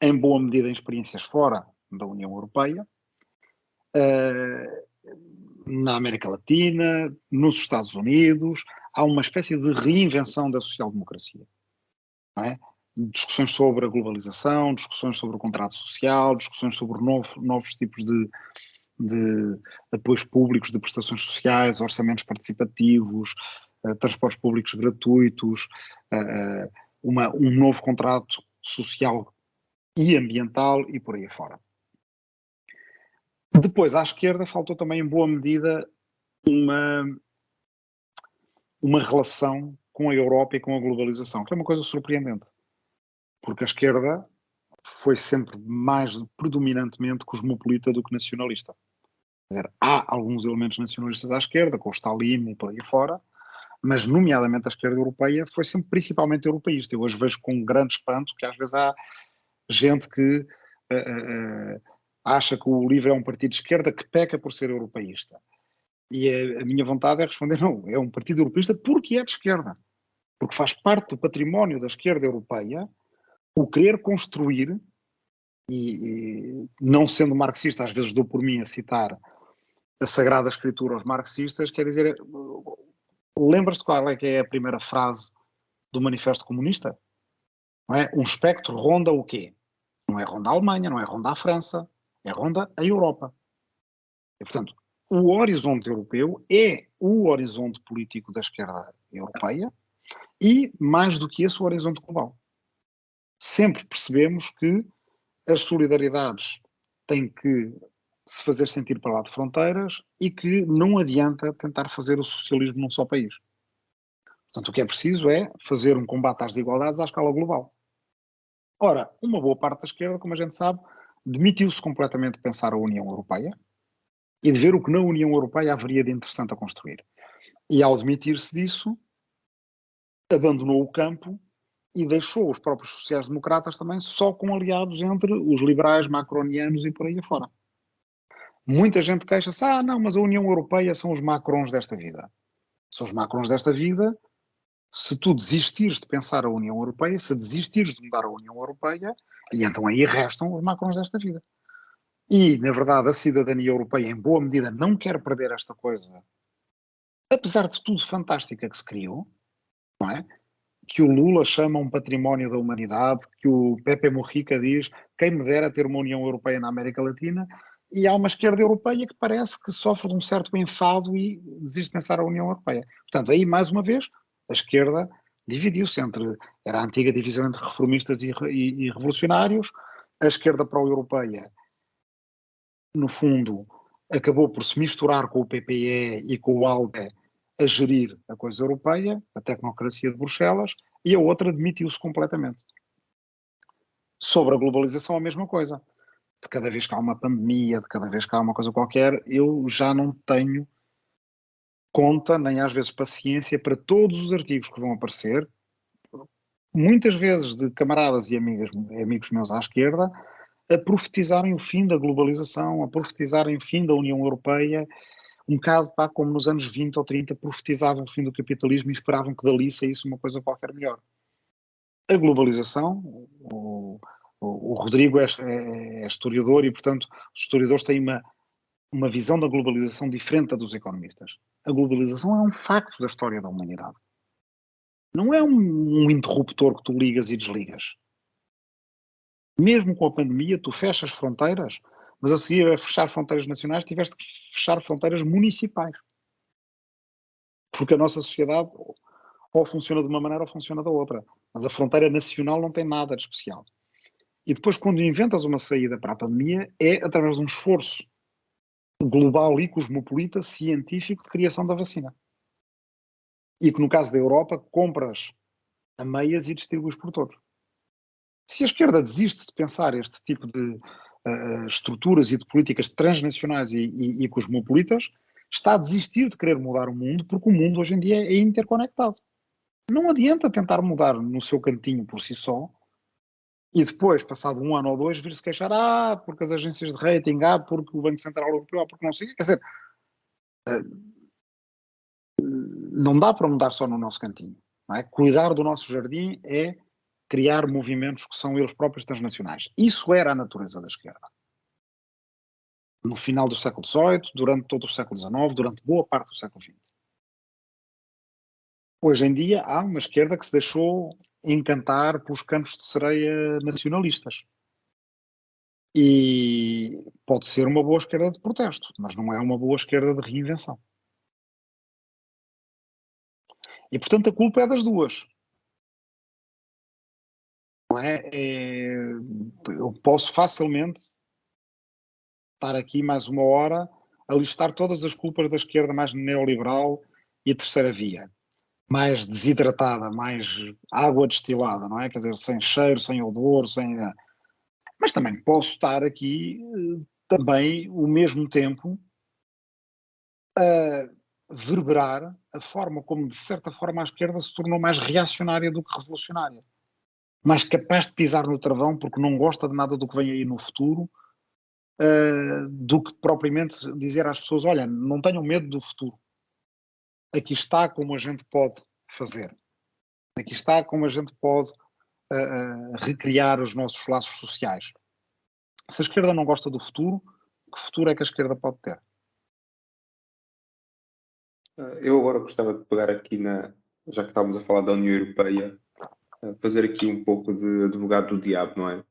Speaker 2: em boa medida, em experiências fora da União Europeia, na América Latina, nos Estados Unidos, há uma espécie de reinvenção da social-democracia, não é? Discussões sobre a globalização, discussões sobre o contrato social, discussões sobre novos tipos de apoios públicos, de prestações sociais, orçamentos participativos, transportes públicos gratuitos, um novo contrato social e ambiental e por aí fora. Depois, à esquerda, faltou também, em boa medida, uma relação com a Europa e com a globalização, que é uma coisa surpreendente, porque a esquerda foi sempre mais predominantemente cosmopolita do que nacionalista. Quer dizer, há alguns elementos nacionalistas à esquerda, com o Stalin e por aí fora, mas, nomeadamente, a esquerda europeia foi sempre principalmente europeísta. Eu hoje vejo com grande espanto que às vezes há gente que acha que o LIVRE é um partido de esquerda que peca por ser europeísta. E a minha vontade é responder, não, é um partido europeísta porque é de esquerda. Porque faz parte do património da esquerda europeia o querer construir, e não sendo marxista, às vezes dou por mim a citar a Sagrada Escritura aos marxistas, quer dizer, lembras-te qual é que é a primeira frase do Manifesto Comunista? Não é? Um espectro ronda o quê? Não é ronda a Alemanha, não é ronda a França, é ronda a Europa. E, portanto, o horizonte europeu é o horizonte político da esquerda europeia e, mais do que isso, o horizonte global. Sempre percebemos que as solidariedades têm que se fazer sentir para lá de fronteiras e que não adianta tentar fazer o socialismo num só país. Portanto, o que é preciso é fazer um combate às desigualdades à escala global. Ora, uma boa parte da esquerda, como a gente sabe, demitiu-se completamente de pensar a União Europeia e de ver o que na União Europeia haveria de interessante a construir. E ao demitir-se disso, abandonou o campo e deixou os próprios sociais-democratas também só com aliados entre os liberais macronianos e por aí afora. Muita gente queixa-se, não, mas a União Europeia são os Macrons desta vida. São os Macrons desta vida. Se tu desistires de pensar a União Europeia, se desistires de mudar a União Europeia, e então aí restam os Macrons desta vida. E, na verdade, a cidadania europeia, em boa medida, não quer perder esta coisa, apesar de tudo fantástica que se criou, não é? Que o Lula chama um património da humanidade, que o Pepe Mujica diz, quem me dera ter uma União Europeia na América Latina, e há uma esquerda europeia que parece que sofre de um certo enfado e desiste de pensar a União Europeia. Portanto, aí, mais uma vez, a esquerda dividiu-se era a antiga divisão entre reformistas e revolucionários, a esquerda pró-europeia, no fundo, acabou por se misturar com o PPE e com o ALDE a gerir a coisa europeia, a tecnocracia de Bruxelas, e a outra demitiu-se completamente. Sobre a globalização, a mesma coisa. De cada vez que há uma pandemia, de cada vez que há uma coisa qualquer, eu já não tenho conta, nem às vezes paciência para todos os artigos que vão aparecer, muitas vezes de camaradas e amigos meus à esquerda, a profetizarem o fim da globalização, a profetizarem o fim da União Europeia, um bocado como nos anos 20 ou 30 profetizavam o fim do capitalismo e esperavam que dali saísse uma coisa qualquer melhor. A globalização, o Rodrigo é historiador e, portanto, os historiadores têm uma visão da globalização diferente da dos economistas. A globalização é um facto da história da humanidade. Não é um interruptor que tu ligas e desligas. Mesmo com a pandemia, tu fechas fronteiras, mas a seguir a fechar fronteiras nacionais tiveste que fechar fronteiras municipais. Porque a nossa sociedade ou funciona de uma maneira ou funciona da outra. Mas a fronteira nacional não tem nada de especial. E depois, quando inventas uma saída para a pandemia, é através de um esforço global e cosmopolita científico de criação da vacina. E que no caso da Europa, compras a meias e distribuis por todos. Se a esquerda desiste de pensar este tipo de estruturas e de políticas transnacionais e cosmopolitas, está a desistir de querer mudar o mundo, porque o mundo hoje em dia é interconectado. Não adianta tentar mudar no seu cantinho por si só e depois, passado um ano ou dois, vir-se queixar, porque as agências de rating, porque o Banco Central Europeu, porque não sei o quê. Quer dizer, não dá para mudar só no nosso cantinho. Não é? Cuidar do nosso jardim é criar movimentos que são eles próprios transnacionais. Isso era a natureza da esquerda. No final do século XVIII, durante todo o século XIX, durante boa parte do século XX. Hoje em dia há uma esquerda que se deixou encantar pelos campos de sereia nacionalistas. E pode ser uma boa esquerda de protesto, mas não é uma boa esquerda de reinvenção. E, portanto, a culpa é das duas. Não é? Eu posso facilmente estar aqui mais uma hora a listar todas as culpas da esquerda mais neoliberal e terceira via. Mais desidratada, mais água destilada, não é? Quer dizer, sem cheiro, sem odor, sem... Mas também posso estar aqui também, ao mesmo tempo, a verberar a forma como, de certa forma, a esquerda se tornou mais reacionária do que revolucionária. Mais capaz de pisar no travão porque não gosta de nada do que vem aí no futuro, do que propriamente dizer às pessoas, olha, não tenham medo do futuro. Aqui está como a gente pode fazer. Aqui está como a gente pode recriar os nossos laços sociais. Se a esquerda não gosta do futuro, que futuro é que a esquerda pode ter?
Speaker 3: Eu agora gostava de pegar aqui já que estávamos a falar da União Europeia, fazer aqui um pouco de advogado do diabo, não é?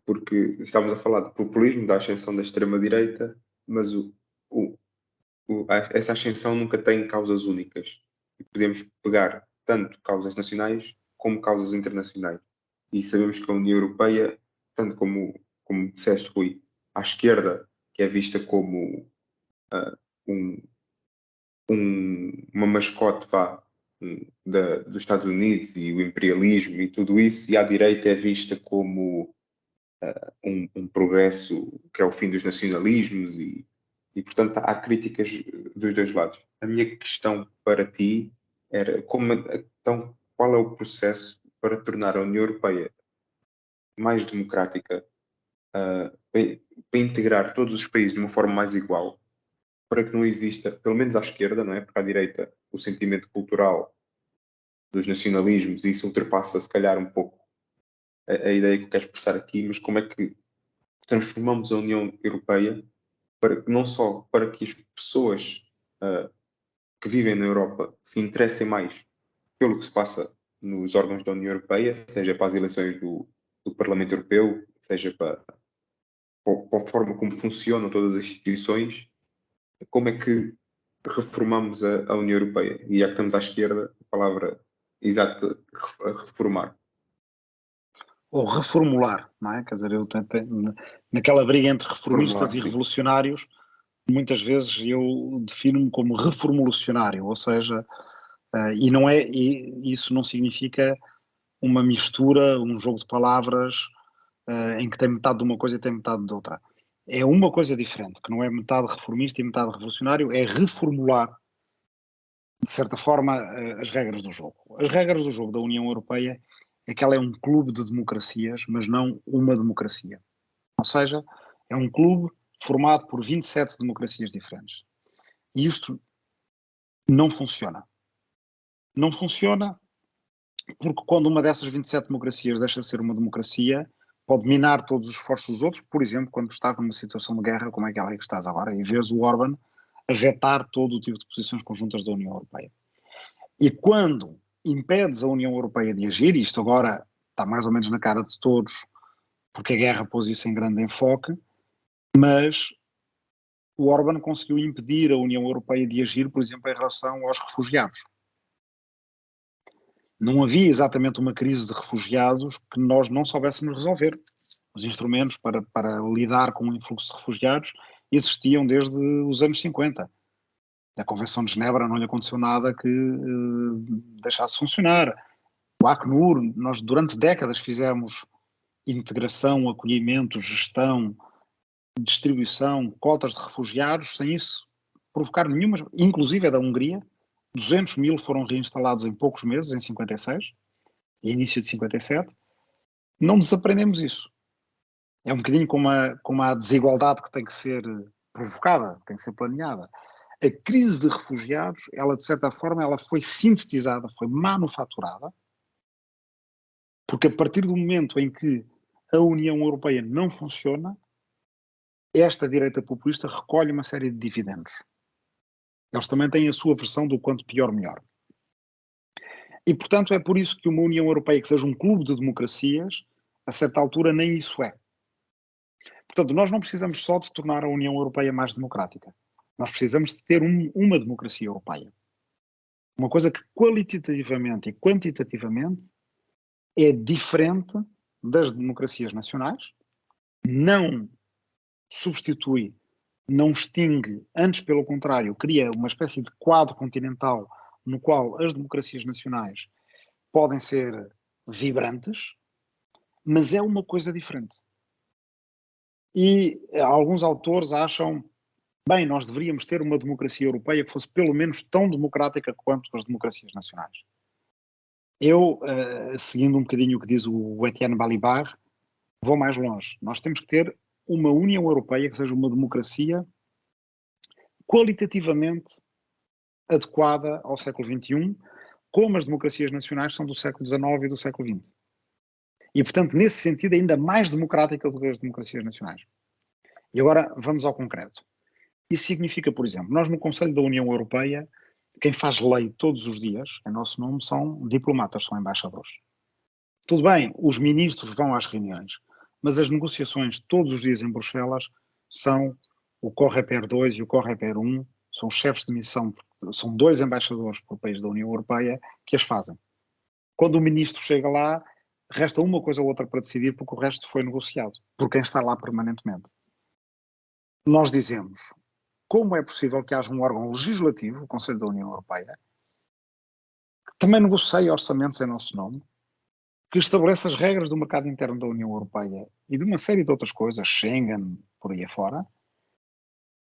Speaker 3: Porque estávamos a falar de populismo, da ascensão da extrema-direita, mas essa ascensão nunca tem causas únicas. E podemos pegar tanto causas nacionais como causas internacionais. E sabemos que a União Europeia, tanto como disseste, Rui, à esquerda, que é vista como uma mascote dos Estados Unidos e o imperialismo e tudo isso, e à direita é vista como um progresso que é o fim dos nacionalismos e portanto há críticas dos dois lados. A minha questão para ti era então, qual é o processo para tornar a União Europeia mais democrática, para integrar todos os países de uma forma mais igual, para que não exista, pelo menos à esquerda, não é? Porque à direita o sentimento cultural dos nacionalismos, e isso ultrapassa se calhar um pouco a ideia que eu quero expressar aqui, mas como é que transformamos a União Europeia para que não só para que as pessoas que vivem na Europa se interessem mais pelo que se passa nos órgãos da União Europeia, seja para as eleições do Parlamento Europeu, seja para a forma como funcionam todas as instituições, como é que reformamos a União Europeia? E já que estamos à esquerda, a palavra exata, reformar.
Speaker 2: Ou reformular, não é? Quer dizer, naquela briga entre reformistas e revolucionários, muitas vezes eu defino-me como reformulacionário, ou seja, e isso não significa uma mistura, um jogo de palavras em que tem metade de uma coisa e tem metade de outra. É uma coisa diferente, que não é metade reformista e metade revolucionário, é reformular, de certa forma, as regras do jogo. As regras do jogo da União Europeia é que ela é um clube de democracias, mas não uma democracia. Ou seja, é um clube formado por 27 democracias diferentes. E isto não funciona. Não funciona porque quando uma dessas 27 democracias deixa de ser uma democracia, pode minar todos os esforços dos outros. Por exemplo, quando estás numa situação de guerra como é aquela que estás agora, e vês o Orban a vetar todo o tipo de posições conjuntas da União Europeia. E quando impedes a União Europeia de agir, isto agora está mais ou menos na cara de todos, porque a guerra pôs isso em grande enfoque, mas o Orban conseguiu impedir a União Europeia de agir, por exemplo, em relação aos refugiados. Não havia exatamente uma crise de refugiados que nós não soubéssemos resolver. Os instrumentos para lidar com o influxo de refugiados existiam desde os anos 50. A Convenção de Genebra não lhe aconteceu nada que deixasse funcionar. O Acnur, nós durante décadas fizemos integração, acolhimento, gestão, distribuição, cotas de refugiados, sem isso provocar nenhuma, inclusive é da Hungria. 200 mil foram reinstalados em poucos meses, em 56 e início de 57. Não desaprendemos isso. É um bocadinho como a desigualdade que tem que ser provocada, que tem que ser planeada. A crise de refugiados, ela de certa forma, ela foi sintetizada, foi manufaturada, porque a partir do momento em que a União Europeia não funciona, esta direita populista recolhe uma série de dividendos. Eles também têm a sua versão do quanto pior, melhor. E, portanto, é por isso que uma União Europeia que seja um clube de democracias, a certa altura nem isso é. Portanto, nós não precisamos só de tornar a União Europeia mais democrática. Nós precisamos de ter uma democracia europeia. Uma coisa que qualitativamente e quantitativamente é diferente das democracias nacionais, não substitui, não extingue, antes pelo contrário, cria uma espécie de quadro continental no qual as democracias nacionais podem ser vibrantes, mas é uma coisa diferente. E alguns autores acham, bem, nós deveríamos ter uma democracia europeia que fosse pelo menos tão democrática quanto as democracias nacionais. Eu, seguindo um bocadinho o que diz o Etienne Balibar, vou mais longe. Nós temos que ter uma União Europeia que seja uma democracia qualitativamente adequada ao século XXI, como as democracias nacionais são do século XIX e do século XX. E, portanto, nesse sentido, ainda mais democrática do que as democracias nacionais. E agora vamos ao concreto. Isso significa, por exemplo, nós no Conselho da União Europeia, quem faz lei todos os dias, em nosso nome, são diplomatas, são embaixadores. Tudo bem, os ministros vão às reuniões, mas as negociações todos os dias em Bruxelas são o Coreper 2 e o Coreper 1, são os chefes de missão, são 2 embaixadores por país da União Europeia que as fazem. Quando o ministro chega lá, resta uma coisa ou outra para decidir, porque o resto foi negociado, por quem está lá permanentemente. Nós dizemos, como é possível que haja um órgão legislativo, o Conselho da União Europeia, que também negocia orçamentos em nosso nome, que estabelece as regras do mercado interno da União Europeia e de uma série de outras coisas, Schengen, por aí afora,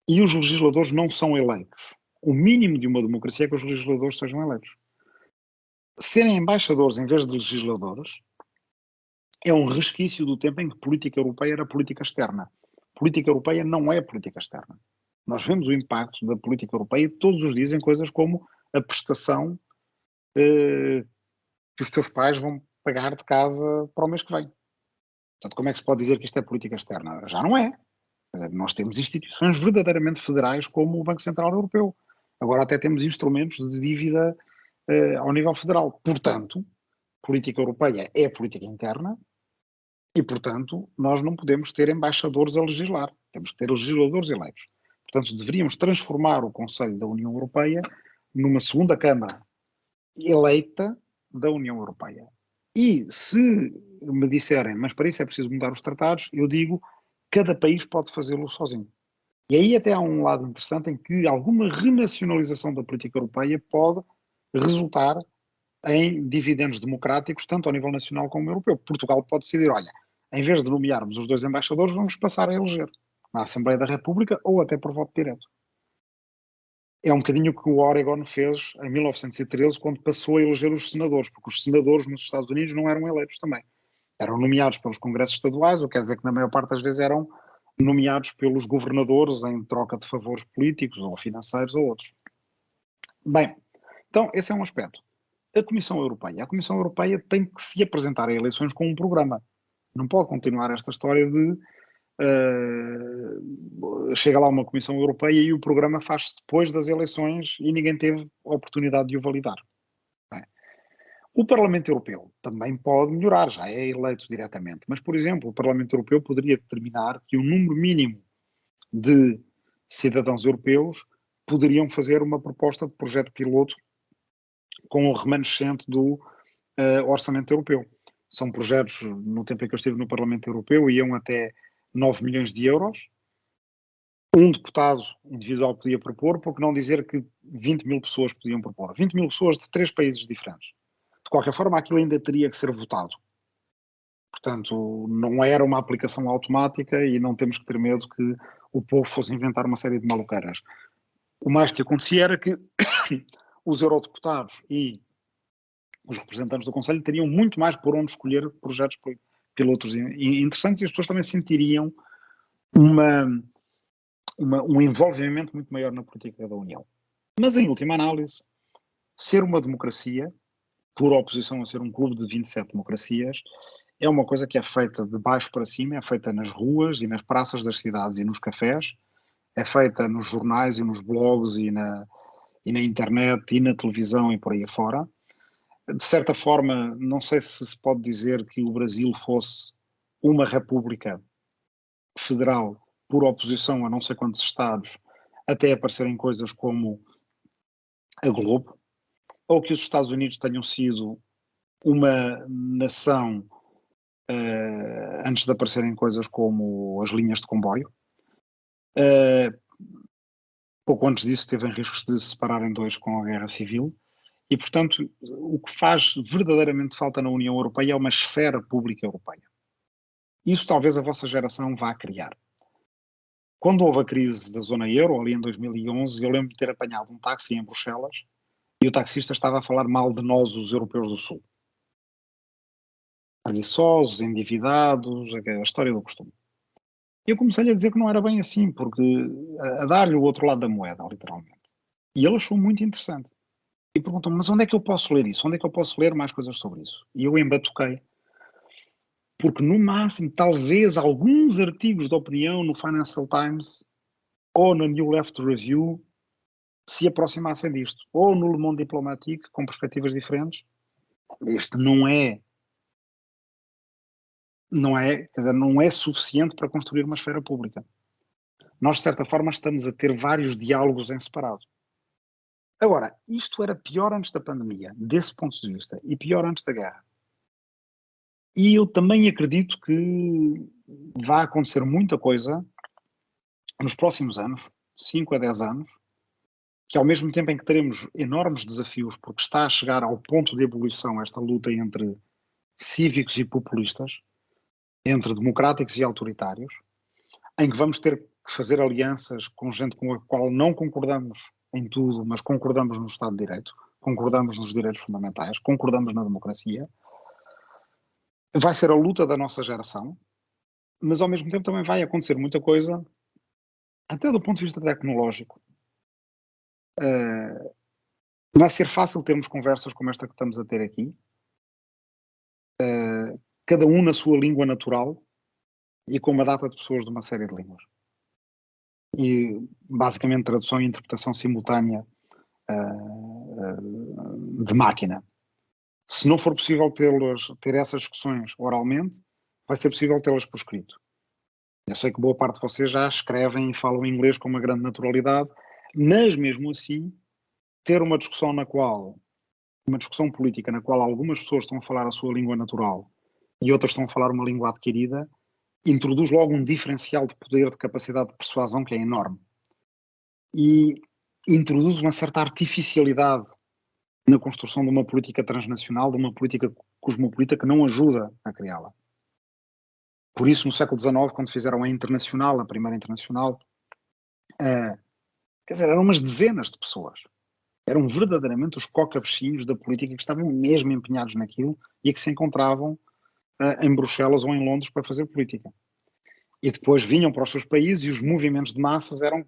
Speaker 2: e os legisladores não são eleitos. O mínimo de uma democracia é que os legisladores sejam eleitos. Serem embaixadores em vez de legisladores é um resquício do tempo em que política europeia era política externa. Política europeia não é política externa. Nós vemos o impacto da política europeia todos os dias em coisas como a prestação que os teus pais vão pagar de casa para o mês que vem. Portanto, como é que se pode dizer que isto é política externa? Já não é. Quer dizer, nós temos instituições verdadeiramente federais como o Banco Central Europeu. Agora até temos instrumentos de dívida ao nível federal. Portanto, política europeia é política interna e, portanto, nós não podemos ter embaixadores a legislar. Temos que ter legisladores eleitos. Portanto, deveríamos transformar o Conselho da União Europeia numa segunda Câmara eleita da União Europeia. E se me disserem, mas para isso é preciso mudar os tratados, eu digo, cada país pode fazê-lo sozinho. E aí até há um lado interessante em que alguma renacionalização da política europeia pode resultar em dividendos democráticos, tanto ao nível nacional como europeu. Portugal pode decidir, olha, em vez de nomearmos os 2 embaixadores, vamos passar a eleger na Assembleia da República ou até por voto direto. É um bocadinho o que o Oregon fez em 1913, quando passou a eleger os senadores, porque os senadores nos Estados Unidos não eram eleitos também. Eram nomeados pelos congressos estaduais, o que quer dizer que na maior parte das vezes eram nomeados pelos governadores em troca de favores políticos ou financeiros ou outros. Bem, então esse é um aspecto. A Comissão Europeia. A Comissão Europeia tem que se apresentar a eleições com um programa. Não pode continuar esta história de chega lá uma Comissão Europeia e o programa faz-se depois das eleições e ninguém teve a oportunidade de o validar. Bem, o Parlamento Europeu também pode melhorar, já é eleito diretamente, mas, por exemplo, o Parlamento Europeu poderia determinar que o número mínimo de cidadãos europeus poderiam fazer uma proposta de projeto piloto com o remanescente do orçamento europeu. São projetos, no tempo em que eu estive no Parlamento Europeu, iam até 9 milhões de euros. Um deputado individual podia propor, por que não dizer que 20 mil pessoas podiam propor? 20 mil pessoas de 3 países diferentes. De qualquer forma, aquilo ainda teria que ser votado. Portanto, não era uma aplicação automática e não temos que ter medo que o povo fosse inventar uma série de maluqueiras. O mais que acontecia era que os eurodeputados e os representantes do Conselho teriam muito mais por onde escolher projetos pilotos interessantes e as pessoas também sentiriam um envolvimento muito maior na política da União. Mas, em última análise, ser uma democracia, por oposição a ser um clube de 27 democracias, é uma coisa que é feita de baixo para cima, é feita nas ruas e nas praças das cidades e nos cafés, é feita nos jornais e nos blogs e na internet e na televisão e por aí afora. De certa forma, não sei se pode dizer que o Brasil fosse uma república federal por oposição a não sei quantos estados, até aparecerem coisas como a Globo, ou que os Estados Unidos tenham sido uma nação antes de aparecerem coisas como as linhas de comboio. Pouco antes disso teve em riscos de se separar em dois com a Guerra Civil. E, portanto, o que faz verdadeiramente falta na União Europeia é uma esfera pública europeia. Isso talvez a vossa geração vá criar. Quando houve a crise da zona euro, ali em 2011, eu lembro de ter apanhado um táxi em Bruxelas e o taxista estava a falar mal de nós, os europeus do Sul. Preguiçosos, endividados, a história do costume. E eu comecei a dizer que não era bem assim, porque a dar-lhe o outro lado da moeda, literalmente. E ele achou muito interessante. E perguntou-me, mas onde é que eu posso ler isso? Onde é que eu posso ler mais coisas sobre isso? E eu embatuquei. Porque, no máximo, talvez alguns artigos de opinião no Financial Times ou na New Left Review se aproximassem disto. Ou no Le Monde Diplomatique, com perspectivas diferentes. Este não é, quer dizer, não é suficiente para construir uma esfera pública. Nós, de certa forma, estamos a ter vários diálogos em separado. Agora, isto era pior antes da pandemia, desse ponto de vista, e pior antes da guerra. E eu também acredito que vai acontecer muita coisa nos próximos anos, 5 a 10 anos, que ao mesmo tempo em que teremos enormes desafios, porque está a chegar ao ponto de ebulição esta luta entre cívicos e populistas, entre democráticos e autoritários, em que vamos ter que fazer alianças com gente com a qual não concordamos em tudo, mas concordamos no Estado de Direito, concordamos nos direitos fundamentais, concordamos na democracia. Vai ser a luta da nossa geração, mas ao mesmo tempo também vai acontecer muita coisa, até do ponto de vista tecnológico. Vai ser fácil termos conversas como esta que estamos a ter aqui, cada um na sua língua natural e com uma data de pessoas de uma série de línguas. E basicamente tradução e interpretação simultânea de máquina. Se não for possível ter essas discussões oralmente, vai ser possível tê-las por escrito. Eu sei que boa parte de vocês já escrevem e falam inglês com uma grande naturalidade, mas mesmo assim, ter uma discussão política na qual algumas pessoas estão a falar a sua língua natural e outras estão a falar uma língua adquirida, introduz logo um diferencial de poder, de capacidade de persuasão que é enorme. E introduz uma certa artificialidade na construção de uma política transnacional, de uma política cosmopolita que não ajuda a criá-la. Por isso, no século XIX, quando fizeram a Internacional, a primeira Internacional, quer dizer, eram umas dezenas de pessoas. Eram verdadeiramente os cocabichinhos da política que estavam mesmo empenhados naquilo e que se encontravam em Bruxelas ou em Londres para fazer política. E depois vinham para os seus países e os movimentos de massas eram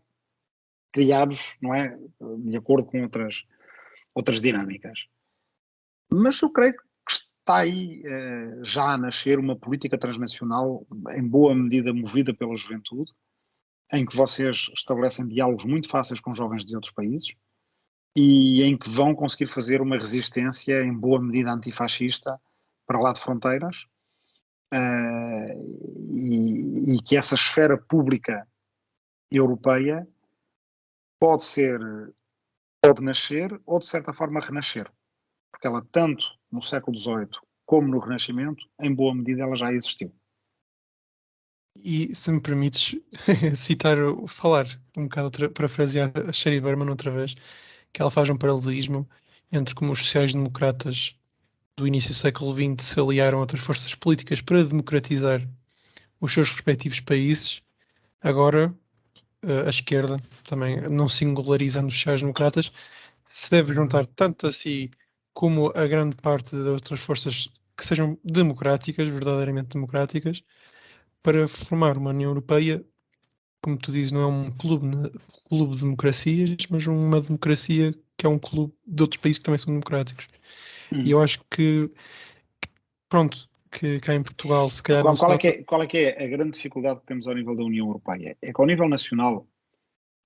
Speaker 2: criados, não é, de acordo com outras dinâmicas. Mas eu creio que está aí já a nascer uma política transnacional em boa medida movida pela juventude, em que vocês estabelecem diálogos muito fáceis com jovens de outros países e em que vão conseguir fazer uma resistência em boa medida antifascista para lá de fronteiras, e que essa esfera pública europeia pode nascer ou de certa forma renascer, porque ela tanto no século XVIII como no Renascimento, em boa medida ela já existiu.
Speaker 1: E se me permites falar um bocado, parafrasear a Sherry Berman outra vez, que ela faz um paralelismo entre como os sociais-democratas do início do século XX se aliaram a outras forças políticas para democratizar os seus respectivos países. Agora, a esquerda, também não singularizando os sociais-democratas, se deve juntar tanto a si como a grande parte de outras forças que sejam democráticas, verdadeiramente democráticas, para formar uma União Europeia, como tu dizes, não é um clube de democracias, mas uma democracia que é um clube de outros países que também são democráticos. E eu acho que pronto, que cá em Portugal, se calhar não se nota...
Speaker 2: Qual é que é a grande dificuldade que temos ao nível da União Europeia? É que ao nível nacional,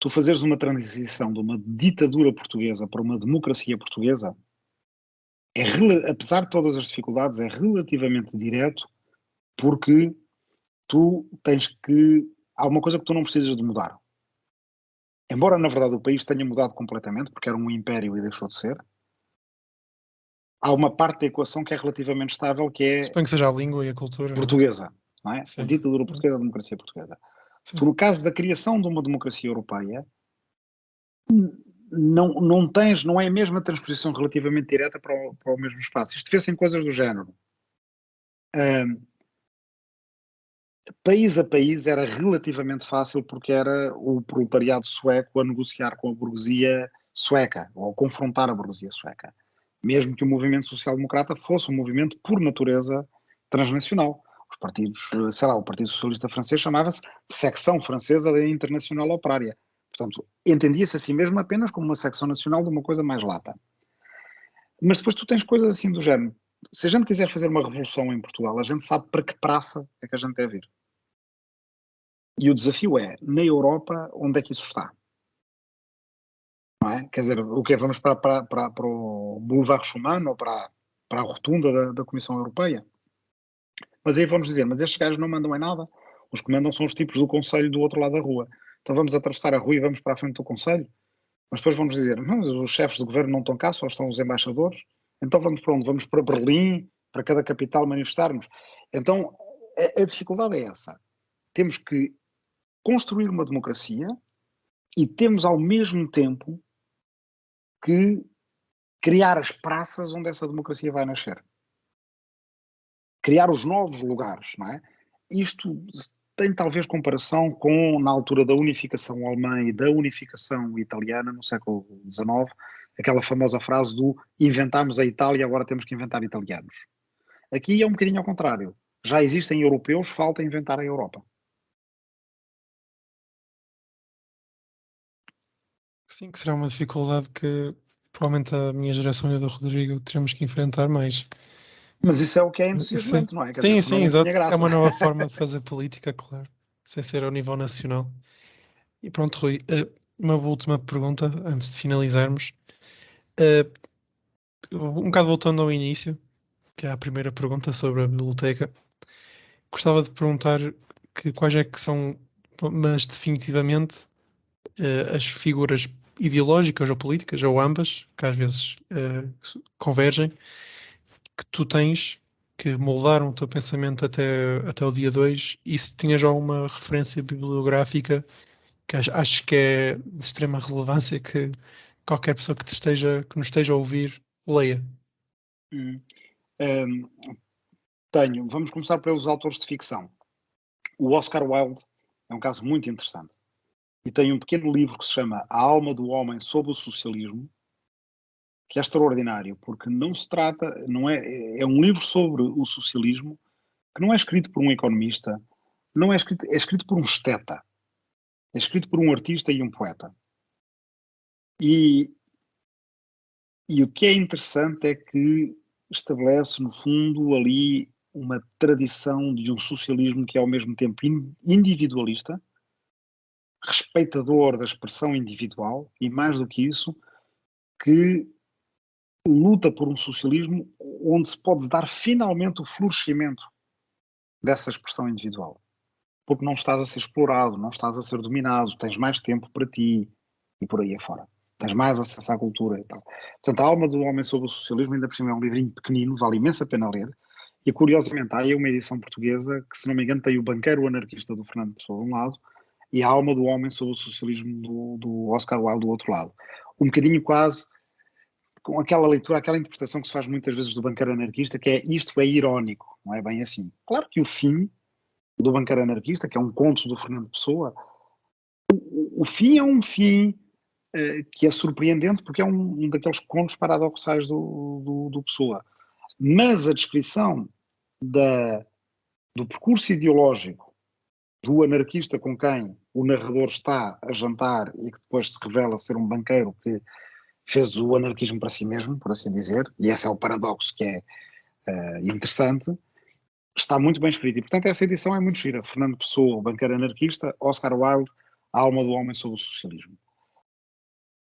Speaker 2: tu fazeres uma transição de uma ditadura portuguesa para uma democracia portuguesa, apesar de todas as dificuldades, é relativamente direto, porque tu tens que... Há uma coisa que tu não precisas de mudar. Embora, na verdade, o país tenha mudado completamente, porque era um império e deixou de ser, há uma parte da equação que é relativamente estável, que é
Speaker 1: Suponho que seja a língua e a cultura,
Speaker 2: portuguesa, não é?
Speaker 1: Sim.
Speaker 2: A ditadura portuguesa, a democracia portuguesa.
Speaker 1: Sim.
Speaker 2: Tu, no caso da criação de uma democracia europeia, não é a mesma transposição relativamente direta para o mesmo espaço. Isto vê-se em coisas do género. País a país era relativamente fácil porque era o proletariado sueco a negociar com a burguesia sueca, ou a confrontar a burguesia sueca. Mesmo que o movimento social-democrata fosse um movimento por natureza transnacional. Os partidos, sei lá, o Partido Socialista Francês chamava-se Secção Francesa da Internacional Operária. Portanto, entendia-se a si mesmo apenas como uma secção nacional de uma coisa mais lata. Mas depois tu tens coisas assim do género. Se a gente quiser fazer uma revolução em Portugal, a gente sabe para que praça é que a gente deve ir. E o desafio é, na Europa, onde é que isso está? Não é? Quer dizer, o quê? Vamos para o Boulevard Schuman ou para a rotunda da Comissão Europeia? Mas aí vamos dizer, mas estes gajos não mandam em nada. Os que mandam são os tipos do Conselho do outro lado da rua. Então vamos atravessar a rua e vamos para a frente do Conselho? Mas depois vamos dizer, não, os chefes do governo não estão cá, só estão os embaixadores. Então vamos para onde? Vamos para Berlim, para cada capital manifestarmos. Então a dificuldade é essa. Temos que construir uma democracia e temos ao mesmo tempo que criar as praças onde essa democracia vai nascer. Criar os novos lugares, não é? Isto tem talvez comparação com, na altura da unificação alemã e da unificação italiana, no século XIX, aquela famosa frase do inventámos a Itália, agora temos que inventar italianos. Aqui é um bocadinho ao contrário. Já existem europeus, falta inventar a Europa.
Speaker 1: Sim, que será uma dificuldade que provavelmente a minha geração e a do Rodrigo teremos que enfrentar mais.
Speaker 2: Mas isso é o que é entusiasmante, não é? Quer dizer,
Speaker 1: Sim,
Speaker 2: não
Speaker 1: exato.
Speaker 2: tinha graça.
Speaker 1: É uma nova forma de fazer política, claro, sem ser ao nível nacional. E pronto, Rui, uma última pergunta antes de finalizarmos. Um bocado voltando ao início, que é a primeira pergunta sobre a biblioteca, gostava de perguntar quais é que são, mas definitivamente, as figuras ideológicas ou políticas, ou ambas, que às vezes convergem, que tu tens que moldaram o teu pensamento até o dia 2, e se tinhas alguma referência bibliográfica que acho que é de extrema relevância que qualquer pessoa que nos esteja a ouvir leia.
Speaker 2: Tenho. Vamos começar pelos autores de ficção. O Oscar Wilde é um caso muito interessante. E tem um pequeno livro que se chama A Alma do Homem sob o Socialismo, que é extraordinário, porque não se trata, não é um livro sobre o socialismo que não é escrito por um economista, não é escrito por um esteta, é escrito por um artista e um poeta. E o que é interessante é que estabelece, no fundo, ali uma tradição de um socialismo que é ao mesmo tempo individualista, respeitador da expressão individual e, mais do que isso, que luta por um socialismo onde se pode dar finalmente o florescimento dessa expressão individual. Porque não estás a ser explorado, não estás a ser dominado, tens mais tempo para ti e por aí afora. Tens mais acesso à cultura e tal. Portanto, A Alma do Homem sob o Socialismo, ainda por cima é um livrinho pequenino, vale imensa a pena ler. E curiosamente há aí uma edição portuguesa que, se não me engano, tem o Banqueiro Anarquista do Fernando Pessoa de um lado e A Alma do Homem sob o Socialismo do Oscar Wilde do outro lado. Um bocadinho quase com aquela leitura, aquela interpretação que se faz muitas vezes do Banqueiro Anarquista, que é isto é irónico, não é bem assim. Claro que o fim do Banqueiro Anarquista, que é um conto do Fernando Pessoa, o fim é um fim que é surpreendente porque é um daqueles contos paradoxais do Pessoa. Mas a descrição do percurso ideológico do anarquista com quem o narrador está a jantar e que depois se revela ser um banqueiro que fez o anarquismo para si mesmo, por assim dizer, e esse é o paradoxo que é interessante, está muito bem escrito. E, portanto, essa edição é muito gira. Fernando Pessoa, o banqueiro anarquista, Oscar Wilde, A Alma do Homem sob o Socialismo.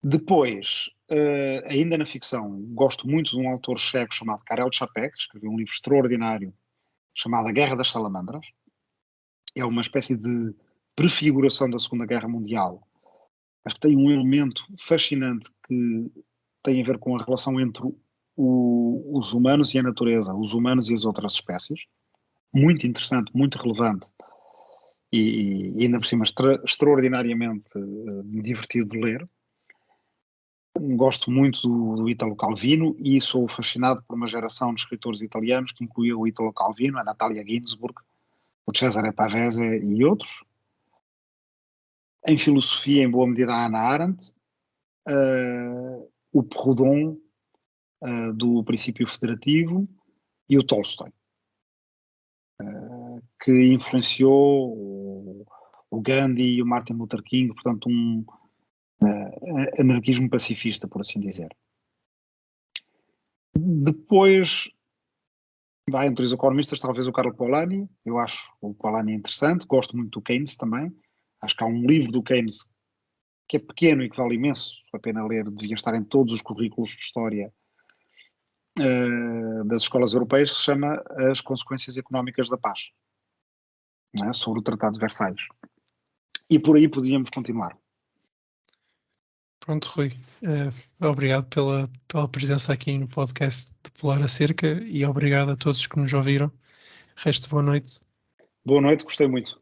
Speaker 2: Depois, ainda na ficção, gosto muito de um autor checo chamado Karel Čapek, que escreveu um livro extraordinário chamado A Guerra das Salamandras. É uma espécie de prefiguração da Segunda Guerra Mundial, mas que tem um elemento fascinante que tem a ver com a relação entre os humanos e a natureza, os humanos e as outras espécies. Muito interessante, muito relevante e ainda por cima extraordinariamente divertido de ler. Gosto muito do Italo Calvino e sou fascinado por uma geração de escritores italianos que incluiu o Italo Calvino, a Natalia Ginzburg, o Cesare Pavese e outros. Em filosofia, em boa medida, a Hannah Arendt, o Proudhon, do Princípio Federativo, e o Tolstói, que influenciou o Gandhi e o Martin Luther King, portanto um anarquismo pacifista, por assim dizer. Depois, entre os economistas, talvez o Carlo Polanyi. Eu acho o Polanyi interessante, gosto muito do Keynes também. Acho que há um livro do Keynes que é pequeno e que vale imenso a pena ler, devia estar em todos os currículos de história das escolas europeias, que se chama As Consequências Económicas da Paz, não é? Sobre o Tratado de Versalhes. E por aí podíamos continuar.
Speaker 1: Pronto, Rui. Obrigado pela presença aqui no podcast de Pular a Cerca e obrigado a todos que nos ouviram. Resto de boa noite.
Speaker 2: Boa noite, gostei muito.